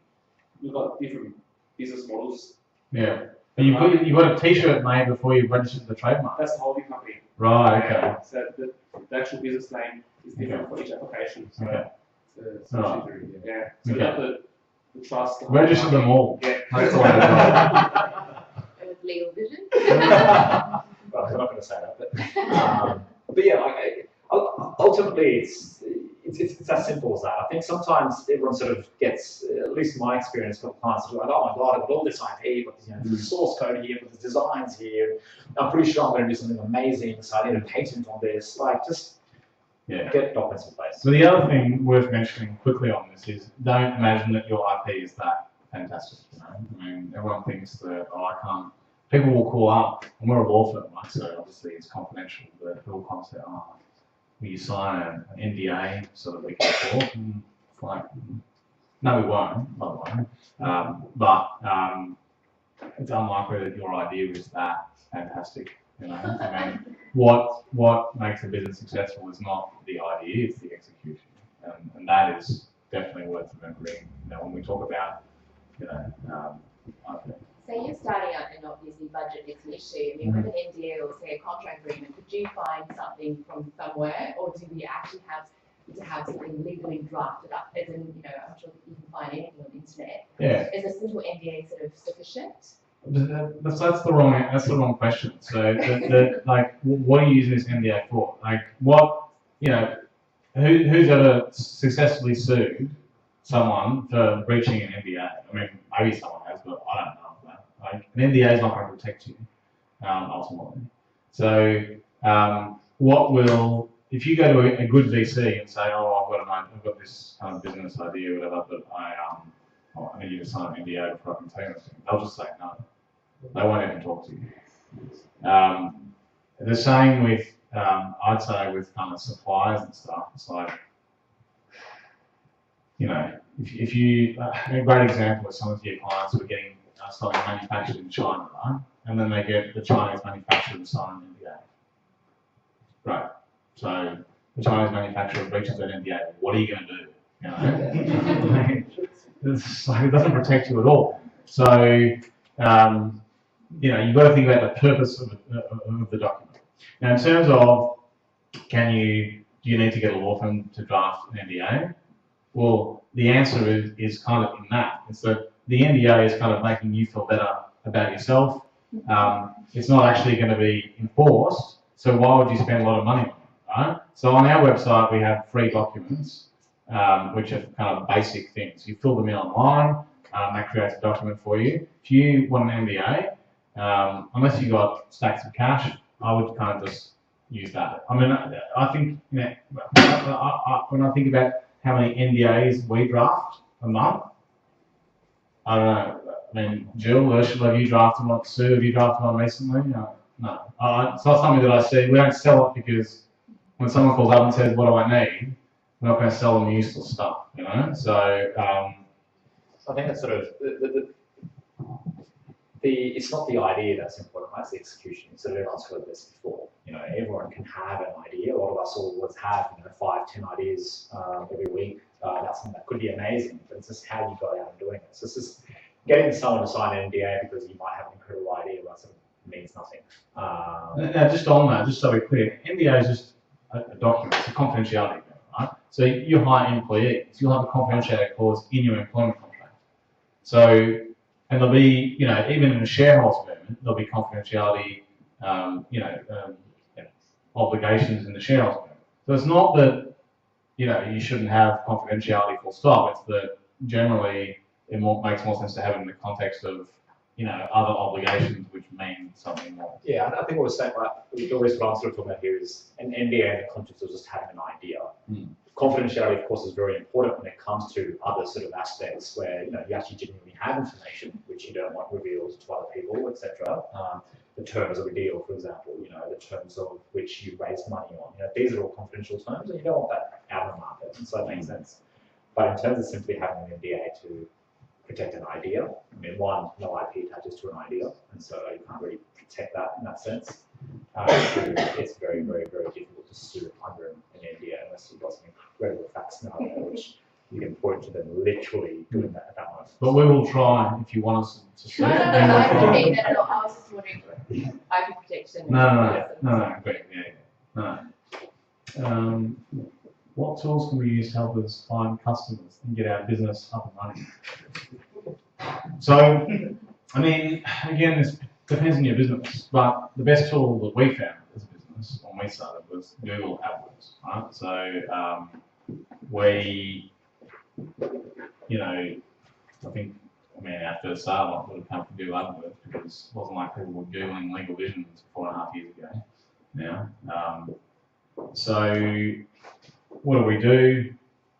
we've got different business models. Yeah. But you've got a T-shirt made before you've registered the trademark. That's the holding company. Right. Okay. So the actual business name is different for each application. So, okay. Yeah. So you have the trust. Register them all. Yeah. That's the way to With LegalVision. Well, I'm not going to say that, but yeah, ultimately it's as simple as that. I think sometimes everyone sort of gets, at least in my experience, got clients that are like, oh my god, I've got all this IP, but there's source code here, but there's designs here. I'm pretty sure I'm going to do something amazing, so I need a patent on this. Like, just get documents in place. So the other thing worth mentioning quickly on this is, don't imagine that your IP is that fantastic. I mean, everyone thinks that, I can't. People will call up, and we're a law firm, right? So obviously it's confidential, but people come and say, will you sign an NDA so that we can talk? And it's like, no, we won't, by the way. But it's unlikely that your idea is that fantastic. I mean, what makes a business successful is not the idea; it's the execution, and that is definitely worth remembering. When we talk about, IP. Say you're starting out and obviously budget is an issue, and you have an NDA or say a contract agreement. Could you find something from somewhere, or do we actually have to have something legally drafted up? As in, I'm sure you can find anything on the internet. Yeah. Is a simple NDA sort of sufficient? That's the wrong question. So, what are you using this NDA for? Like, who's ever successfully sued someone for breaching an NDA? I mean, maybe someone has, but I don't know. Like, an NDA is not going to protect you, ultimately. So, if you go to a good VC and say, I've got this kind of business idea, whatever, but I oh, I need you to sign an NDA before I can tell you anything. They'll just say no. They won't even talk to you. The same with, I'd say, with kind of suppliers and stuff. It's like, you know, if you, a great example is some of your clients who are getting something manufactured in China, right? And then they get the Chinese manufacturer to sign an NDA. Right. So the Chinese manufacturer breaches that NDA. What are you going to do? You know? It's like, it doesn't protect you at all. So, you know, you've got to think about the purpose of the document. Now, in terms of, do you need to get a law firm to draft an NDA? Well, the answer is kind of in that. It's that the NDA is kind of making you feel better about yourself. It's not actually going to be enforced, so why would you spend a lot of money on it, right? So on our website, we have free documents, which are kind of basic things. You fill them in online, that creates a document for you. If you want an NDA, unless you got stacks of cash, I would kind of just use that. I mean, I think, you know, when I think about how many NDAs we draft a month, I don't know. I mean, Jill, Ursula, have you drafted one? Sue, have you drafted one recently? No. It's not something that I see. We don't sell it because when someone calls up and says, what do I need? We're not going to sell them useless stuff, you know? So, I think that's sort of, it's not the idea that's important, right? It's the execution. So everyone's heard this before. You know, everyone can have an idea. A lot of us always have, you know, 5, 10 ideas every week. That's something that could be amazing, but it's just how you go out and doing it. So it's just getting someone to sign an NDA because you might have an incredible idea, but it means nothing. Now, just on that, just so we're clear, NDA is just a document. It's a confidentiality agreement, right? So you hire employees, you'll have a confidentiality clause in your employment contract. So, and there'll be, you know, even in a shareholders agreement, there'll be confidentiality, obligations in the shareholders agreement. So it's not that, you know, you shouldn't have confidentiality full stop. It's that generally it makes more sense to have it in the context of, you know, other obligations which mean something more. Yeah, I think what we're saying, what I'm sort of talking about here is an NDA in the context of just having an idea. Confidentiality, of course, is very important when it comes to other sort of aspects where, you know, you actually genuinely have information which you don't want revealed to other people, etc. The terms of a deal, for example, you know, the terms of which you raise money on. You know, these are all confidential terms, and you don't want that out of the market, and so it makes sense. But in terms of simply having an NDA to protect an idea, I mean, one, no IP attaches to an idea, and so you can't really protect that in that sense. It's very, very, very difficult to sue under an NDA unless you've got some incredible fact scenario which you can point to them literally doing that at that moment. But we will try if you want us to sue. No, I mean that at all. I was just wondering IP protection. No, great, yeah. No. What tools can we use to help us find customers and get our business up and running? So, I mean, again, this depends on your business, but the best tool that we found as a business when we started was Google AdWords, right? So, we, you know, I think, I mean, our first sale would have come from Google AdWords because it wasn't like people were Googling LegalVision 4.5 years ago now. So, what do?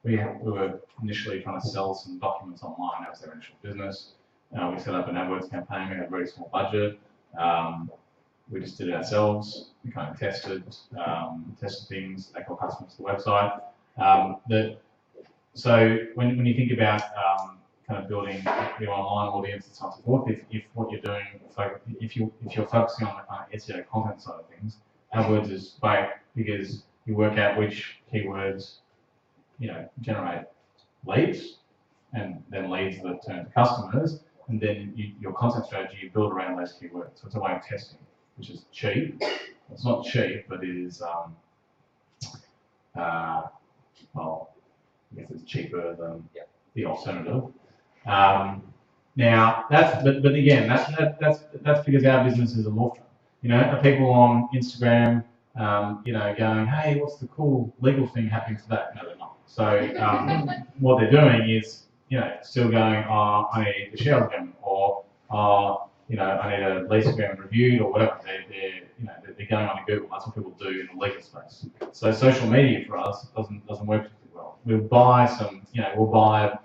We were initially trying to sell some documents online. That was our initial business. We set up an AdWords campaign. We had a very small budget. We just did it ourselves. We kind of tested things, take our customers to the website. So when you think about kind of building your online audience and so on and so forth, if what you're doing, if you're focusing on the kind of SEO content side of things, AdWords is great because you work out which keywords, you know, generate leads, and then leads that turn to customers, and then your content strategy you build around those keywords. So it's a way of testing, which is cheap. It's not cheap, but it is, well, I guess it's cheaper than the alternative. Now, but again, that's because our business is a law firm. You know, are people on Instagram, you know, going, hey, what's the cool legal thing happening today? No, they're not. So what they're doing is, you know, still going, oh, I need the shareholder agreement, or you know, I need a lease agreement reviewed, or whatever. They're going on to Google. That's what people do in the legal space. So social media for us doesn't work particularly well. We'll buy some, you know, we'll buy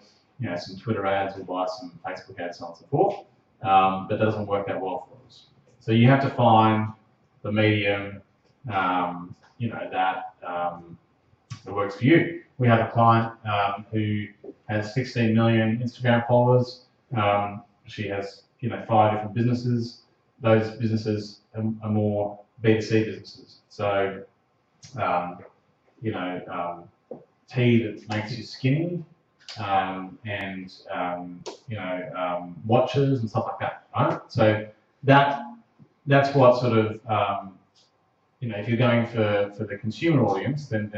some Twitter ads or buy some Facebook ads, so on and so forth. But that doesn't work that well for us. So you have to find the medium, that works for you. We have a client who has 16 million Instagram followers. She has 5 different businesses. Those businesses are more B2C businesses. So tea that makes you skinny, watches and stuff like that. Right? So that's what sort of if you're going for the consumer audience, then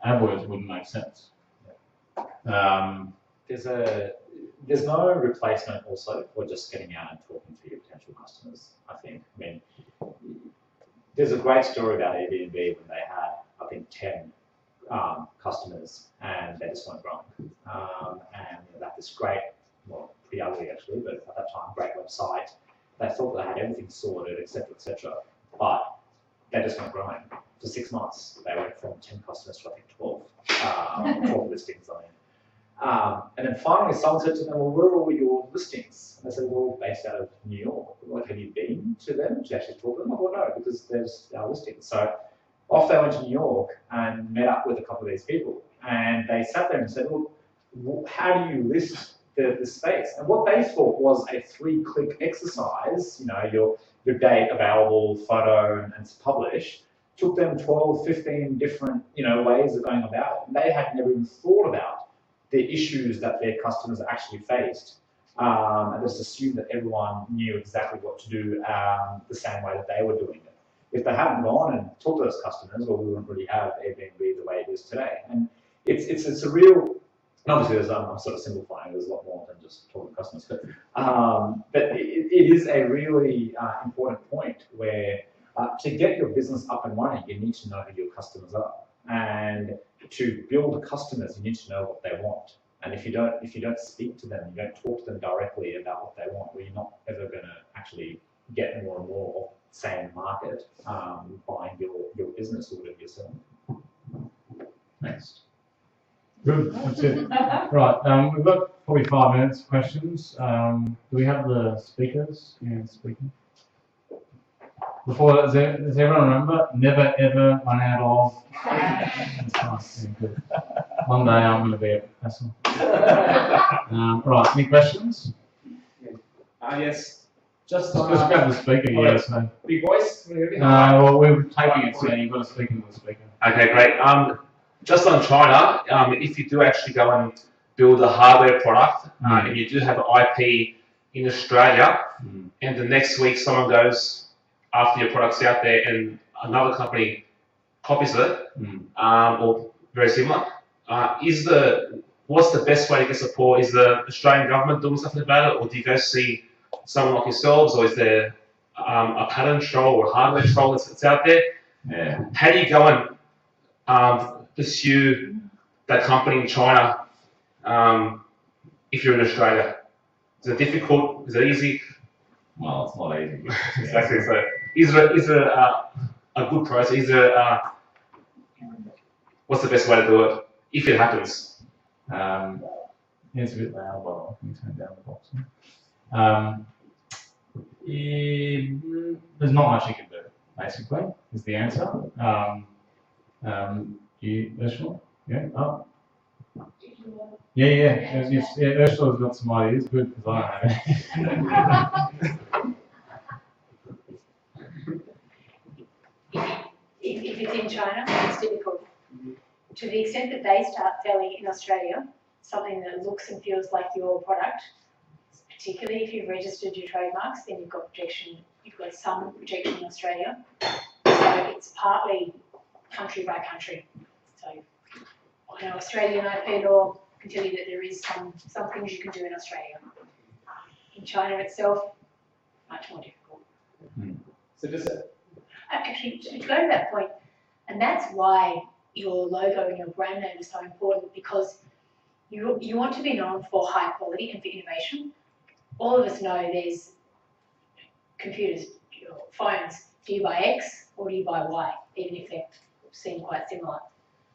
AdWords wouldn't make sense. There's no replacement also for just getting out and talking to your potential customers, I think. I mean, there's a great story about Airbnb when they had, I think, 10 customers and they just weren't growing. And they had this great, well, pretty ugly actually, but at that time, great website. They thought they had everything sorted, etc., but they just weren't growing. For 6 months, they went from 10 customers to I think 12 listings. And then finally, someone said to them, "Well, where are all your listings?" And they said, "Well, based out of New York." Like, have you been to them to actually talk to them? Well, no, because there's our listings. So off they went to New York and met up with a couple of these people, and they sat there and said, "Well, how do you list the space?" And what they thought was a 3-click exercise. Your date, available, photo, and to publish. Took them 12, 15 different ways of going about it. And they had never even thought about the issues that their customers actually faced, and just assumed that everyone knew exactly what to do the same way that they were doing it. If they hadn't gone and talked to those customers, well, we wouldn't really have Airbnb the way it is today. And it's a real, obviously I'm sort of simplifying, there's a lot more than just talking to customers, but it is a really important point where to get your business up and running, you need to know who your customers are. And to build customers, you need to know what they want. And if you don't speak to them, you don't talk to them directly about what they want, well, you're not ever going to actually get more and more of the same market buying your business or whatever you're selling. Next. Good, that's it. Right, we've got probably 5 minutes for questions. Do we have the speakers? Yeah, speaking. Before, does everyone remember? Never ever run out of. That's nice. Yeah, good. One day I'm going to be a professor. Right, any questions? Yes. Just grab the speaker, yeah. So. Big voice? Well, we're taping it, so you've got to speak into the speaker. Okay, great. Just on China, if you do actually go and build a hardware product, and you do have IP in Australia, and the next week someone goes after your product's out there and another company copies it, or very similar, what's the best way to get support? Is the Australian government doing something about it, or do you go see someone like yourselves, or is there a patent troll or hardware troll that's out there? Yeah. How do you go and pursue that company in China if you're in Australia? Is it difficult? Is it easy? Well, it's not easy. Exactly. So, is there a good process? Is there what's the best way to do it if it happens? It's a bit loud, but I can turn down the box. There's not much you can do, basically, is the answer. Ursula? Yeah? Oh. Yeah. Ursula's got some ideas. Good, because I don't have it. If it's in China, it's difficult. To the extent that they start selling in Australia, something that looks and feels like your product, particularly if you've registered your trademarks, then you've got protection. You've got some protection in Australia. So it's partly country by country. So I know Australian IP law can tell you that there is some things you can do in Australia. In China itself, much more difficult. So just actually, to go to that point, and that's why your logo and your brand name is so important, because you want to be known for high quality and for innovation. All of us know there's computers, phones. Do you buy X or do you buy Y, even if they seem quite similar?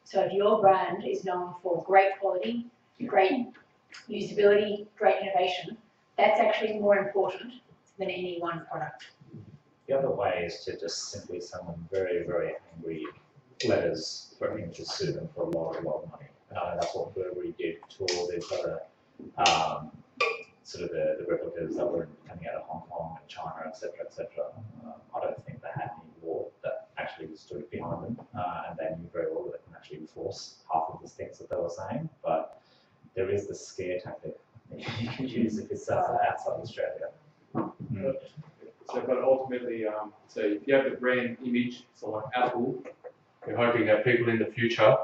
So if your brand is known for great quality, great usability, great innovation, that's actually more important than any one product. The other way is to just simply send them very, very angry letters threatening to sue them for a lot of money. That's what Burberry did to all these other sort of the replicas that were coming out of Hong Kong and China, etc., etc. I don't think they had any law that actually stood behind them, and they knew very well that they can actually enforce half of the things that they were saying. But there is the scare tactic you can use if it's outside Australia. So, but ultimately, so if you have the brand image, so like Apple, you're hoping that people in the future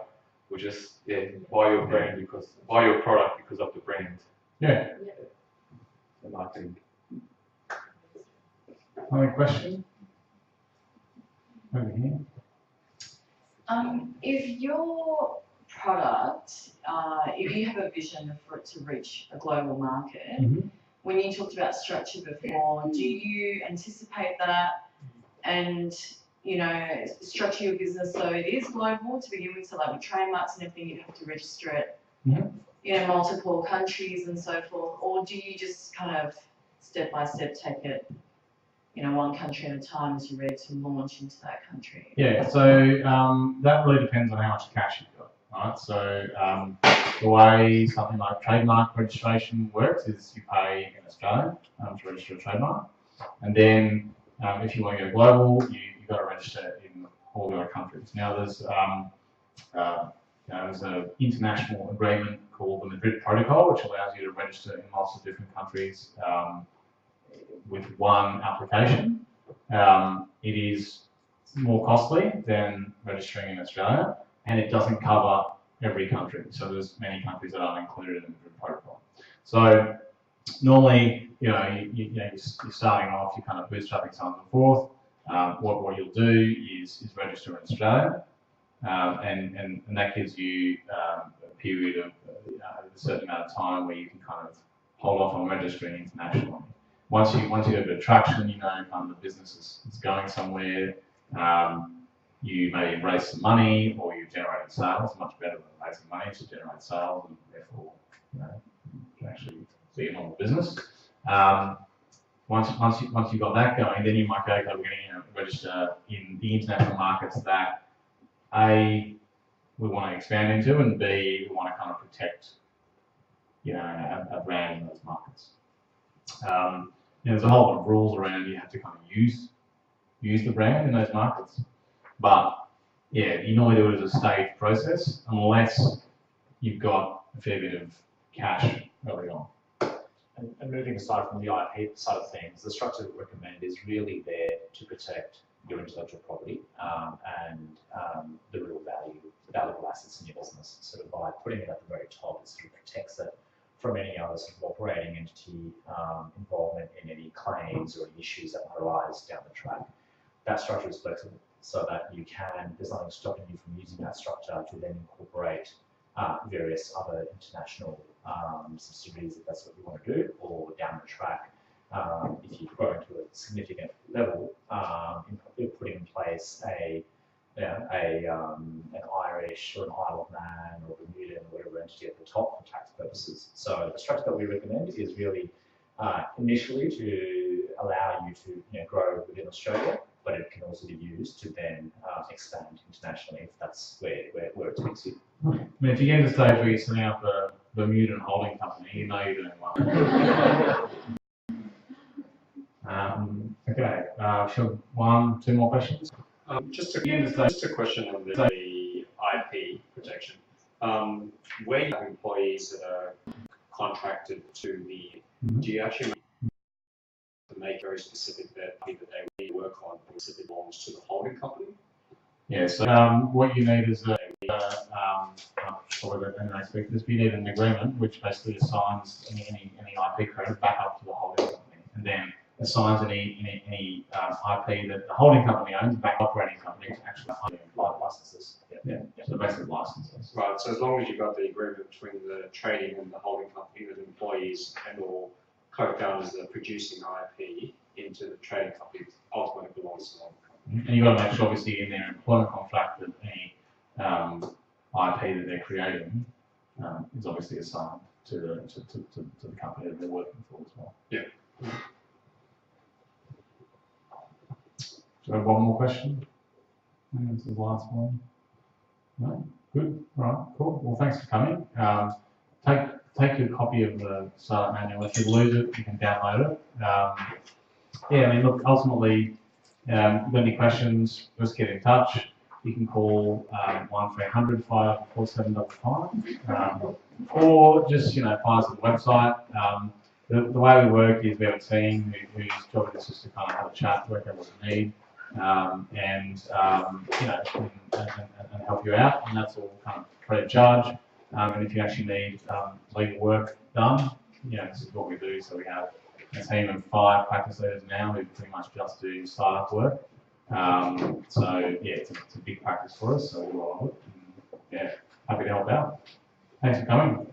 will just buy your product because of the brand. Yeah. The marketing. Any question? Over here. If your product, if you have a vision for it to reach a global market, when you talked about structure before, do you anticipate that and, you know, structure your business so it is global to begin with, so like with trademarks and everything, you have to register it, you know, multiple countries and so forth, or do you just kind of step by step take it, you know, one country at a time as you're ready to launch into that country? Yeah, so that really depends on how much cash you've got, right? So the way something like trademark registration works is you pay in Australia to register a trademark, and then if you want to go global, you've got to register in all the other countries. Now there's there's an international agreement called the Madrid Protocol, which allows you to register in lots of different countries with one application. It is more costly than registering in Australia, and it doesn't cover every country. So there's many countries that aren't included in the Madrid Protocol. So normally, you're starting off, you're kind of bootstrapping so on and so forth. What you'll do is register in Australia, and that gives you a period of a certain amount of time where you can kind of hold off on registering internationally. Once you get a bit of traction, you know kind of the business is going somewhere, you may raise some money or you've generated sales. Much better than raising money to generate sales, and therefore you can actually be a normal business. Once you've got that going, then you might go, okay, we're going to register in the international markets that A, we want to expand into, and B, we want to kind of protect a brand in those markets. There's a whole lot of rules around you have to kind of use the brand in those markets, but yeah, you normally do it as a staged process unless you've got a fair bit of cash early on. And moving aside from the IP side of things, the structure that we recommend is really there to protect your intellectual property and the real valuable assets in your business. Sort of by putting it at the very top, it sort of protects it from any other sort of operating entity involvement in any claims or issues that might arise down the track. That structure is flexible so that you can, there's nothing stopping you from using that structure to then incorporate various other international subsidiaries if that's what you want to do, or down the track, if you grow into a significant level, in putting in place an Irish or an Isle of Man or Bermuda or whatever entity at the top for tax purposes. So the structure that we recommend is really initially to allow you to grow within Australia, but it can also be used to then expand internationally if that's where it takes you. I mean, if you get to the stage where you're setting up a Bermudan holding company, you know you're doing well. Okay, sure. 1, 2 more questions. Just a question on the IP protection. Where you have employees that are contracted to do you actually make very specific that they really work on specific belongs to the holding company? Yeah, so what you need is you need an agreement which basically assigns any IP credit back up to the holding company, and then assigns any IP that the holding company owns back to the operating company to actually licenses. Yeah. So basically licenses. Right. So as long as you've got the agreement between the trading and the holding company, that employees and/or co-founders that are producing IP into the trading company ultimately belongs to the holding company. And you've got to make sure, obviously, in their employment contract that any IP that they're creating is obviously assigned to the company that they're working for as well. Yeah. Do you have one more question? I think this is the last one. No? Good. All right. Cool. Well, thanks for coming. Take your copy of the startup manual. If you lose it, you can download it. Yeah, I mean, look, ultimately, if you've got any questions, just get in touch. You can call 1300 54755, or just find us on the website. The way we work is we have a team whose job is just to kind of have a chat, work out what we need, and help you out, and that's all kind of free of charge. And if you actually need legal work done, this is what we do. So we have a team of 5 practice leaders now who pretty much just do startup work. So yeah, it's a big practice for us. So we love it. And, yeah, happy to help out. Thanks for coming.